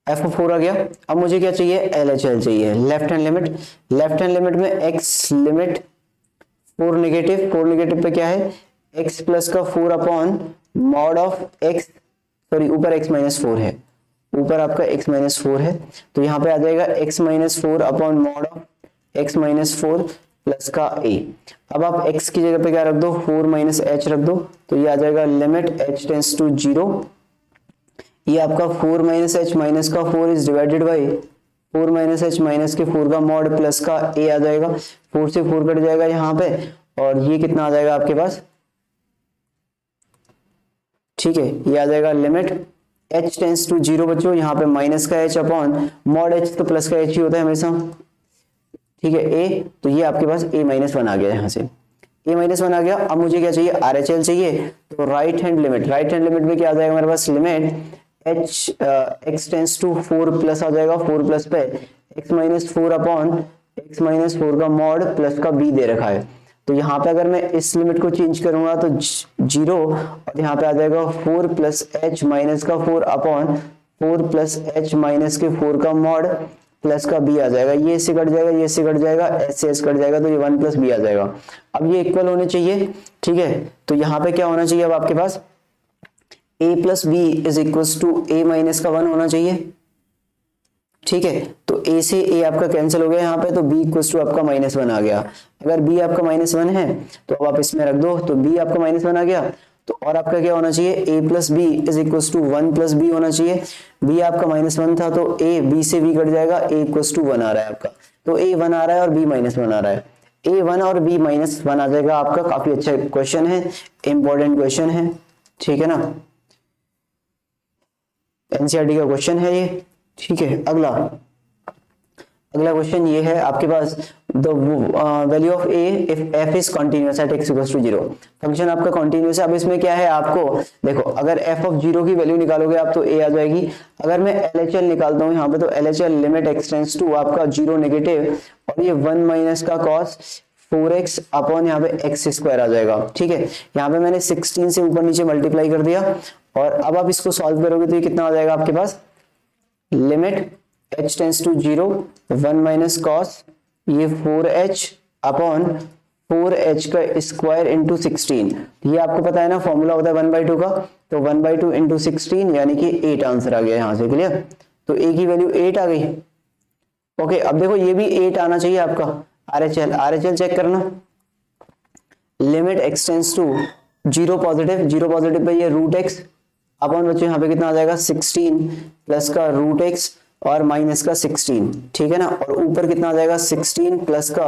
f ऑफ 4 आ गया। अब मुझे क्या चाहिए, LHL चाहिए, left hand limit, left hand limit में x लिमिट 4 नेगेटिव, 4 नेगेटिव पे क्या है, x प्लस का 4 upon mod of x, sorry ऊपर x माइनस 4 है, ऊपर आपका x माइनस 4 है, तो यहाँ पे आ जाएगा x minus 4 upon mod of x minus 4 plus का a। अब आप x की जगह पे क्या रख दो, 4 माइनस h रख दो, तो ये आ जाएगा लिमिट h टेंड्स टू 0, ये आपका 4 माइनस h माइनस का 4 is divided by 4 minus H minus के 4 का मॉड प्लस का ए आ जाएगा, 4 से 4 कट जाएगा यहाँ पे, और ये कितना आ जाएगा आपके पास, ठीक है, ये आ जाएगा लिमिट h टेंस टू 0 बच्चों, यहाँ पे माइनस का h अपॉन मॉड h, तो प्लस का h ही होता है हमेशा, ठीक है, a, तो ये आपके पास a माइनस 1 आ गया यहाँ से, a माइनस 1 आ गया। अब मुझे क्या चाहिए, RHL चाहिए, तो राइट हैंड लिमिट में क्या आ जाएगा मेरे पास, limit h x tends to 4 plus आ जाएगा, 4 प्लस पे x माइनस 4 अपॉन x माइनस 4 का मॉड प्लस का b दे रखा है, तो यहाँ पे अगर मैं इस लिमिट को चेंज करूंगा तो 0, और यहाँ पे आ जाएगा 4 प्लस h माइनस का 4 अपॉन 4 प्लस h माइनस के 4 का मॉड प्लस का b आ जाएगा, ये इससे कट जाएगा, ये इससे कट जाएगा, s से s कट जाएगा, तो ये 1 प्लस b आ जाएगा। अब ये इक्वल होने चाहिए, ठीक है, तो यहाँ पे क्या होना चाहिए अब आपके पास, a plus b is equal to a minus का 1 होना चाहिए, ठीक है, तो a से a आपका कैंसिल हो गया यहाँ पे, तो b इक्वल टू आपका -1 आ गया। अगर b आपका -1 है तो अब आप इसमें रख दो, तो b आपका -1 आ गया, तो और आपका क्या होना चाहिए, a plus b is equal to 1 plus b होना चाहिए, b आपका -1 था तो a b से b कट जाएगा, a इक्वल टू 1 आ रहा है आपका, तो a 1 आ रहा है और b -1 आ रहा है, a 1 और b -1 आ जाएगा आपका। काफी अच्छा क्वेश्चन है, इंपॉर्टेंट क्वेश्चन है, ठीक है ना, एनसीईआरटी का क्वेश्चन है ये, ठीक है। अगला क्वेश्चन ये है आपके पास, the value of a if f is continuous at x equals to 0, function आपका कंटीन्यूअस है। अब इसमें क्या है, आपको देखो, अगर f ऑफ 0 की वैल्यू निकालोगे आप तो a आ जाएगी। अगर मैं LHL निकालता हूँ यहाँ पे, तो LHL limit x tends to आपका 0 नेगेटिव, और ये 1 माइनस का cos 4x अपॉन यहाँ पे x स्क्वायर आ जाएगा, ठीक है। यहाँ पे मैंने 16 से ऊपर नीचे मल्टीप्लाई कर दिया, और अब आप इसको सॉल्व करोगे तो ये कितना आ जाएगा आपके पास, limit h tends to 0 1 minus cos ये 4h अपॉन 4h का स्क्वायर इंटू 16, ये आपको पता है ना, फॉर्मूला होता है 1/2 का, तो 1/2 इंटू 16 यानी कि 8 आंसर आ गया यहाँ से, क्लियर। तो a की वैल्यू 8 आ गई, ओके। अब देखो ये भी 8 आना चाहिए आपका, RHL चेक करना, limit x tends to 0 positive पे ये रूट x अपॉन बच्चों यहाँ पे कितना आ जाएगा, 16 प्लस का रूट x और माइनस का 16, ठीक है ना, और ऊपर कितना आ जाएगा, 16 प्लस का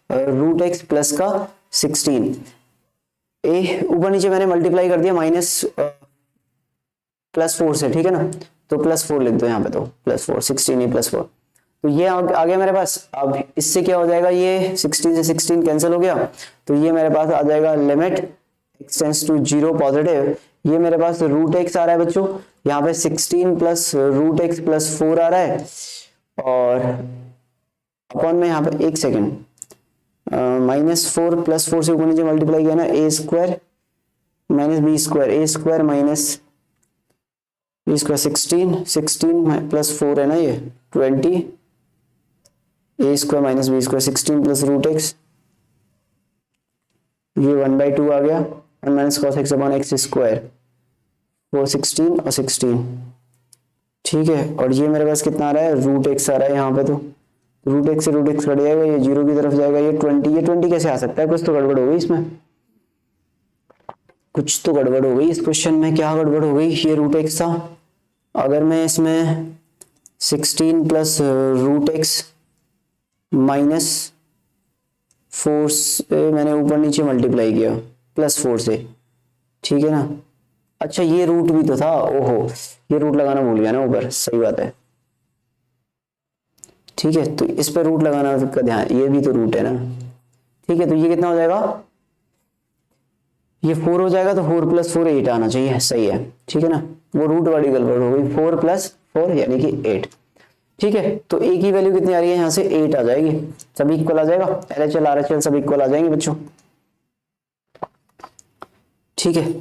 रूट x प्लस का 16, ए ऊपर नीचे मैंने मल्टीप्लाई कर दिया माइनस प्लस 4 से, ठीक है ना, तो +4 लिख दो यहाँ पे, तो +4 16 +4, तो ये आ गया मेरे पास। अब इससे क्या हो जाएगा, ये 16 से 16 कैंसिल हो गया, तो ये मेरे पास आ जाएगा limit x tends to 0 positive, ये मेरे पास रूट x आ रहा है बच्चों, यहाँ पे 16 प्लस रूट x प्लस 4 आ रहा है, और अपॉन में यहाँ पे एक सेकेंड -4 प्लस 4 से ऊपर नीचे मल्टीप्लाई किया ना, a square minus b square, a square minus b square 16 plus 4 है ना, ये 20, a square minus b square 16 plus root x, ये 1/2 आ गया, 1 minus cos x upon x square, वो 16 और 16, ठीक है। और ये मेरे पास कितना आ रहा है, रूट x आ रहा है यहाँ पे, तो रूट x से रूट x कट जाएगा, ये 0 की तरफ जाएगा, ये 20 कैसे आ सकता है, कुछ तो गड़बड़ हो गई इसमें, कुछ तो गड़बड़ हो गई इस क्वेश्चन में, क्या गड़बड़ हो गई, ये रूट x था, अगर मैं इसमें 16 प्लस रूट x माइनस 4 से मैंने ऊपर नीचे मल्टीप्लाई किया +4 से, ठीक है ना, अच्छा ये रूट भी तो था, ओहो ये रूट लगाना भूल गया ना ऊपर, सही बात है, ठीक है, तो इस पर रूट लगाना का ध्यान, ये भी तो रूट है ना, ठीक है, तो ये कितना हो जाएगा, ये 4 हो जाएगा, तो 4 + 4 8 आना चाहिए, सही है, ठीक है ना, वो रूट वाली गड़बड़ हो गई, 4 + 4 यानी कि 8, ठीक है। तो a की वैल्यू कितनी आ रही है यहाँ से, 8 आ जाएगी, सब इक्वल आ जाएगा, LHL RHL सब इक्वल आ जाएंगे बच्चों, ठीक है।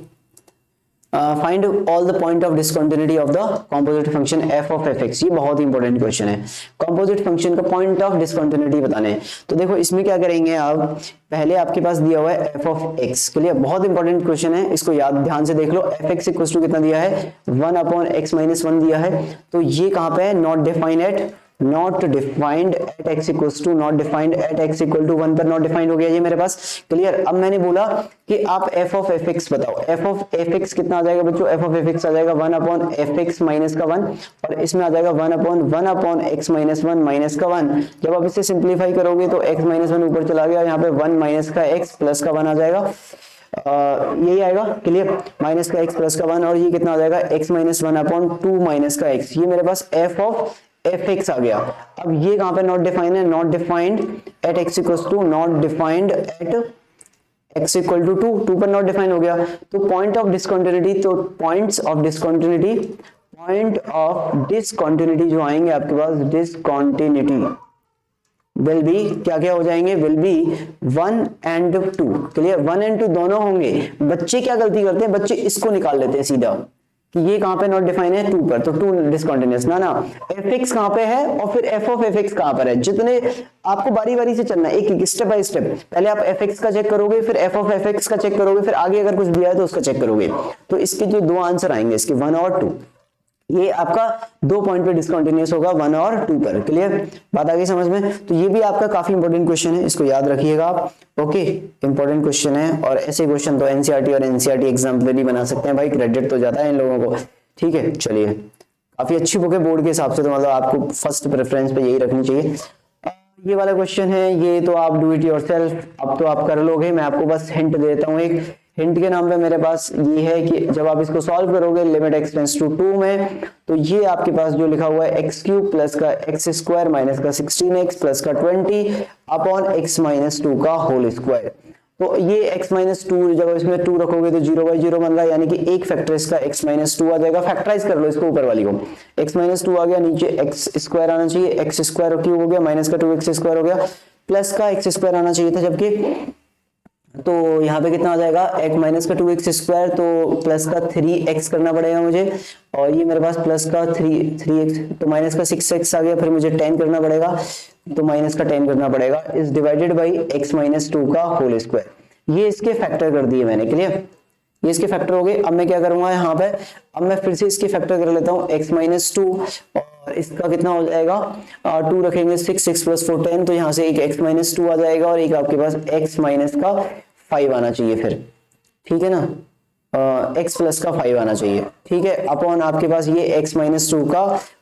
Find all the point of discontinuity of the composite function f of fx, ये बहुत इंपॉर्टेंट क्वेश्चन है, कॉम्पोजिट फंक्शन का पॉइंट ऑफ डिसकंटिन्यूटी बताने हैं। तो देखो इसमें क्या करेंगे आप, पहले आपके पास दिया हुआ है f ऑफ x के लिए, बहुत इंपॉर्टेंट क्वेश्चन है, इसको याद ध्यान से देख लो, fx इक्वल टू कितना दिया है, 1/x - 1 दिया है, तो ये कहाँ पे है, not defined at not defined at x equals to, not defined at x equal to 1 पर नॉट डिफाइंड हो गया ये मेरे पास। क्लियर। अब मैंने बोला कि आप एफ ऑफ एफ एक्स बताओ, एफ ऑफ एफ एक्स कितना आ जाएगा बच्चों, एफ ऑफ एफ एक्स आ जाएगा 1 अपॉन एफ एक्स माइनस का 1, और इसमें आ जाएगा 1 अपॉन एक्स माइनस 1 माइनस का 1। जब आप इसे सिंप्लीफाई करोगे तो एक्स माइनस 1 ऊपर चला गया, यहाँ पे 1 माइनस का एक्स प्लस का 1 आ जाएगा, यही आएगा। क्लियर। माइनस का एक्स प्लस का 1, और ये कितना आ जाएगा, एक्स माइनस 1 अपॉन 2 माइनस का एक्स। ये मेरे पास एफ ऑफ एफ एक्स आ गया। अब ये कहां पे नॉट डिफाइंड है, not defined at x equals to, not defined at x equal to 2 पर नॉट डिफाइन हो गया। तो पॉइंट ऑफ डिसकंटिन्यूटी, तो points of discontinuity, point of discontinuity जो आएंगे आपके पास, डिसकंटिन्यूटी विल बी क्या क्या हो जाएंगे, will be 1 and 2। Clear. 1 and 2 दोनों होंगे। बच्चे क्या गलती करते हैं, बच्चे इसको निकाल लेते हैं सीधा कि ये कहां पे नॉट डिफाइन है, 2 पर, तो 2 डिसकंटिन्यूअस ना एफ एक्स कहां पे है और फिर एफ ऑफ एफ एक्स कहां पर है। जितने आपको बारी बारी से चलना है, एक स्टेप बाय स्टेप। पहले आप एफ एक्स का चेक करोगे, फिर एफ ऑफ एफ एक्स का चेक करोगे, फिर आगे अगर कुछ दिया है तो उसका चेक करोगे। तो इसके जो दो आंसर आएंगे इसके 1 और 2, ये आपका 2 पॉइंट पे डिसकंटिन्यूअस होगा 1 और 2 पर। क्लियर। बात आ गई समझ में। तो ये भी आपका काफी इंपॉर्टेंट क्वेश्चन है, इसको याद रखिएगा आप। ओके, इंपॉर्टेंट क्वेश्चन है, और ऐसे क्वेश्चन तो एनसीईआरटी और एनसीईआरटी एग्जाम पे भी बना सकते हैं भाई, क्रेडिट तो जाता है इन लोगों को। ठीक है, चलिए, काफी अच्छी बुक है बोर्ड के हिसाब से, तो मतलब आपको फर्स्ट प्रेफरेंस पे यही रखनी चाहिए। ये वाला क्वेश्चन है, ये तो आप डू इट योरसेल्फ, अब तो आप कर लोगे। मैं आपको बस हिंट देता हूँ, एक हिंट के नाम पे मेरे पास ये है कि जब आप इसको सॉल्व करोगे लिमिट एक्स टेंड्स टू 2 में, तो ये आपके पास जो लिखा हुआ है एक्स क्यूब प्लस का एक्स स्क्वायर माइनस का 16x प्लस का 20 अपॉन एक्स माइनस 2 का होल स्क्वायर। तो ये x माइनस 2 जब इसमें 2 रखोगे तो 0/0 बन रहा है, यानी कि एक फैक्टर इसका x माइनस 2 आ जाएगा। फैक्टराइज कर लो इसको ऊपर वाली को, x माइनस 2 आ गया, नीचे एक्स स्क्वायर आना चाहिए, एक्स स्क्वायर क्यूब हो गया, माइनस का 2x स्क्वायर हो गया, प्लस का एक्स स्क्वायर आना चाहिए था, जबकि तो यहाँ पे कितना आ जाएगा, x माइनस का 2x स्क्वायर, तो प्लस का 3x करना पड़ेगा मुझे, और ये मेरे पास प्लस का 3x, तो माइनस का 6x आ गया, फिर मुझे 10 करना पड़ेगा, तो माइनस का 10 करना पड़ेगा, is divided by x minus 2 का होल स्क्वायर। ये इसके फैक्टर कर दिए मैंने। क्लियर। ये इसके फैक्टर हो गए। अब मैं क्या करूंगा यहाँ पे, अब मैं फिर से इसके फैक्टर कर लेता हूँ, x माइनस 2, और इसका कितना हो जाएगा, 2 रखेंगे 6 प्लस 4 10, तो यहाँ से एक x माइनस 2 आ जाएगा, और एक आपके पास x माइनस का 5 आना चाहिए फिर। ठीक है ना, x प्लस का 5 आना चाहिए। ठीक है, अपॉन आपके पास ये x माइनस 2 का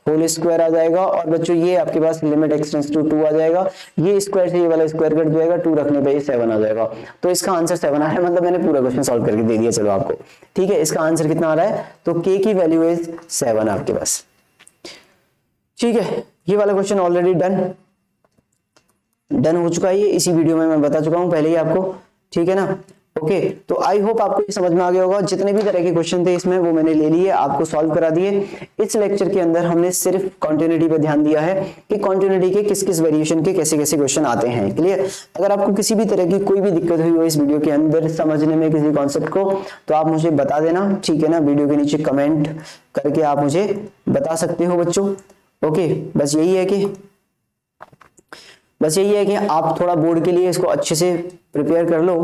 होल स्क्वायर आ जाएगा, और बच्चों ये आपके पास लिमिट x टेंड्स टू 2 आ जाएगा, ये स्क्वायर से ये वाला स्क्वायर कट जाएगा, 2 रखने पे ये 7 आ जाएगा। तो इसका आंसर 7 आ रहा है, मतलब मैंने पूरा क्वेश्चन सॉल्व करके दे दिया चलो आपको। ठीक है, इसका आंसर कितना आ रहा है, तो k की वैल्यू इज 7 आपके पास। ठीक है, ये वाला क्वेश्चन ऑलरेडी डन हो चुका है, ये इसी वीडियो में मैं बता चुका हूं पहले ही आपको। ठीक है ना। ओके, तो आई होप आपको ये समझ में आ गया होगा। जितने भी तरह के क्वेश्चन थे इसमें वो मैंने ले लिए, आपको सॉल्व करा दिए। इस लेक्चर के अंदर हमने सिर्फ कॉन्टिन्यूटी पे ध्यान दिया है कि कॉन्टिन्यूटी के किस किस वेरिएशन के कैसे कैसे क्वेश्चन आते हैं। क्लियर। अगर आपको किसी भी तरह की कोई भी दिक्कत हुई हो इस वीडियो के अंदर समझने में किसी कॉन्सेप्ट को, तो आप मुझे बता देना। ठीक है ना, वीडियो के नीचे कमेंट करके आप मुझे बता सकते हो बच्चों। ओके, बस यही है कि आप थोड़ा बोर्ड के लिए इसको अच्छे से प्रिपेयर कर लो,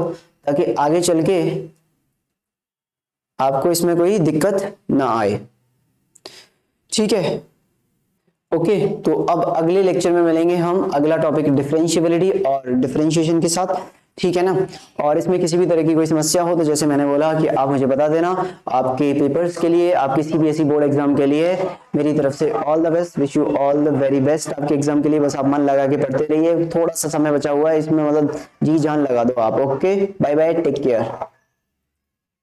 ताकि आगे चल के आपको इसमें कोई दिक्कत ना आए। ठीक है। ओके, तो अब अगले लेक्चर में मिलेंगे हम, अगला टॉपिक डिफरेंशिएबिलिटी और डिफरेंशिएशन के साथ। ठीक है ना, और इसमें किसी भी तरह की कोई समस्या हो तो जैसे मैंने बोला कि आप मुझे बता देना। आपके पेपर्स के लिए, आपके सीबीएसई बोर्ड एग्जाम के लिए मेरी तरफ से all the best, wish you all the very best आपके एग्जाम के लिए। बस आप मन लगा के पढ़ते रहिए, थोड़ा सा समय बचा हुआ है इसमें, मतलब जी जान लगा दो आप। Okay, bye bye, take care.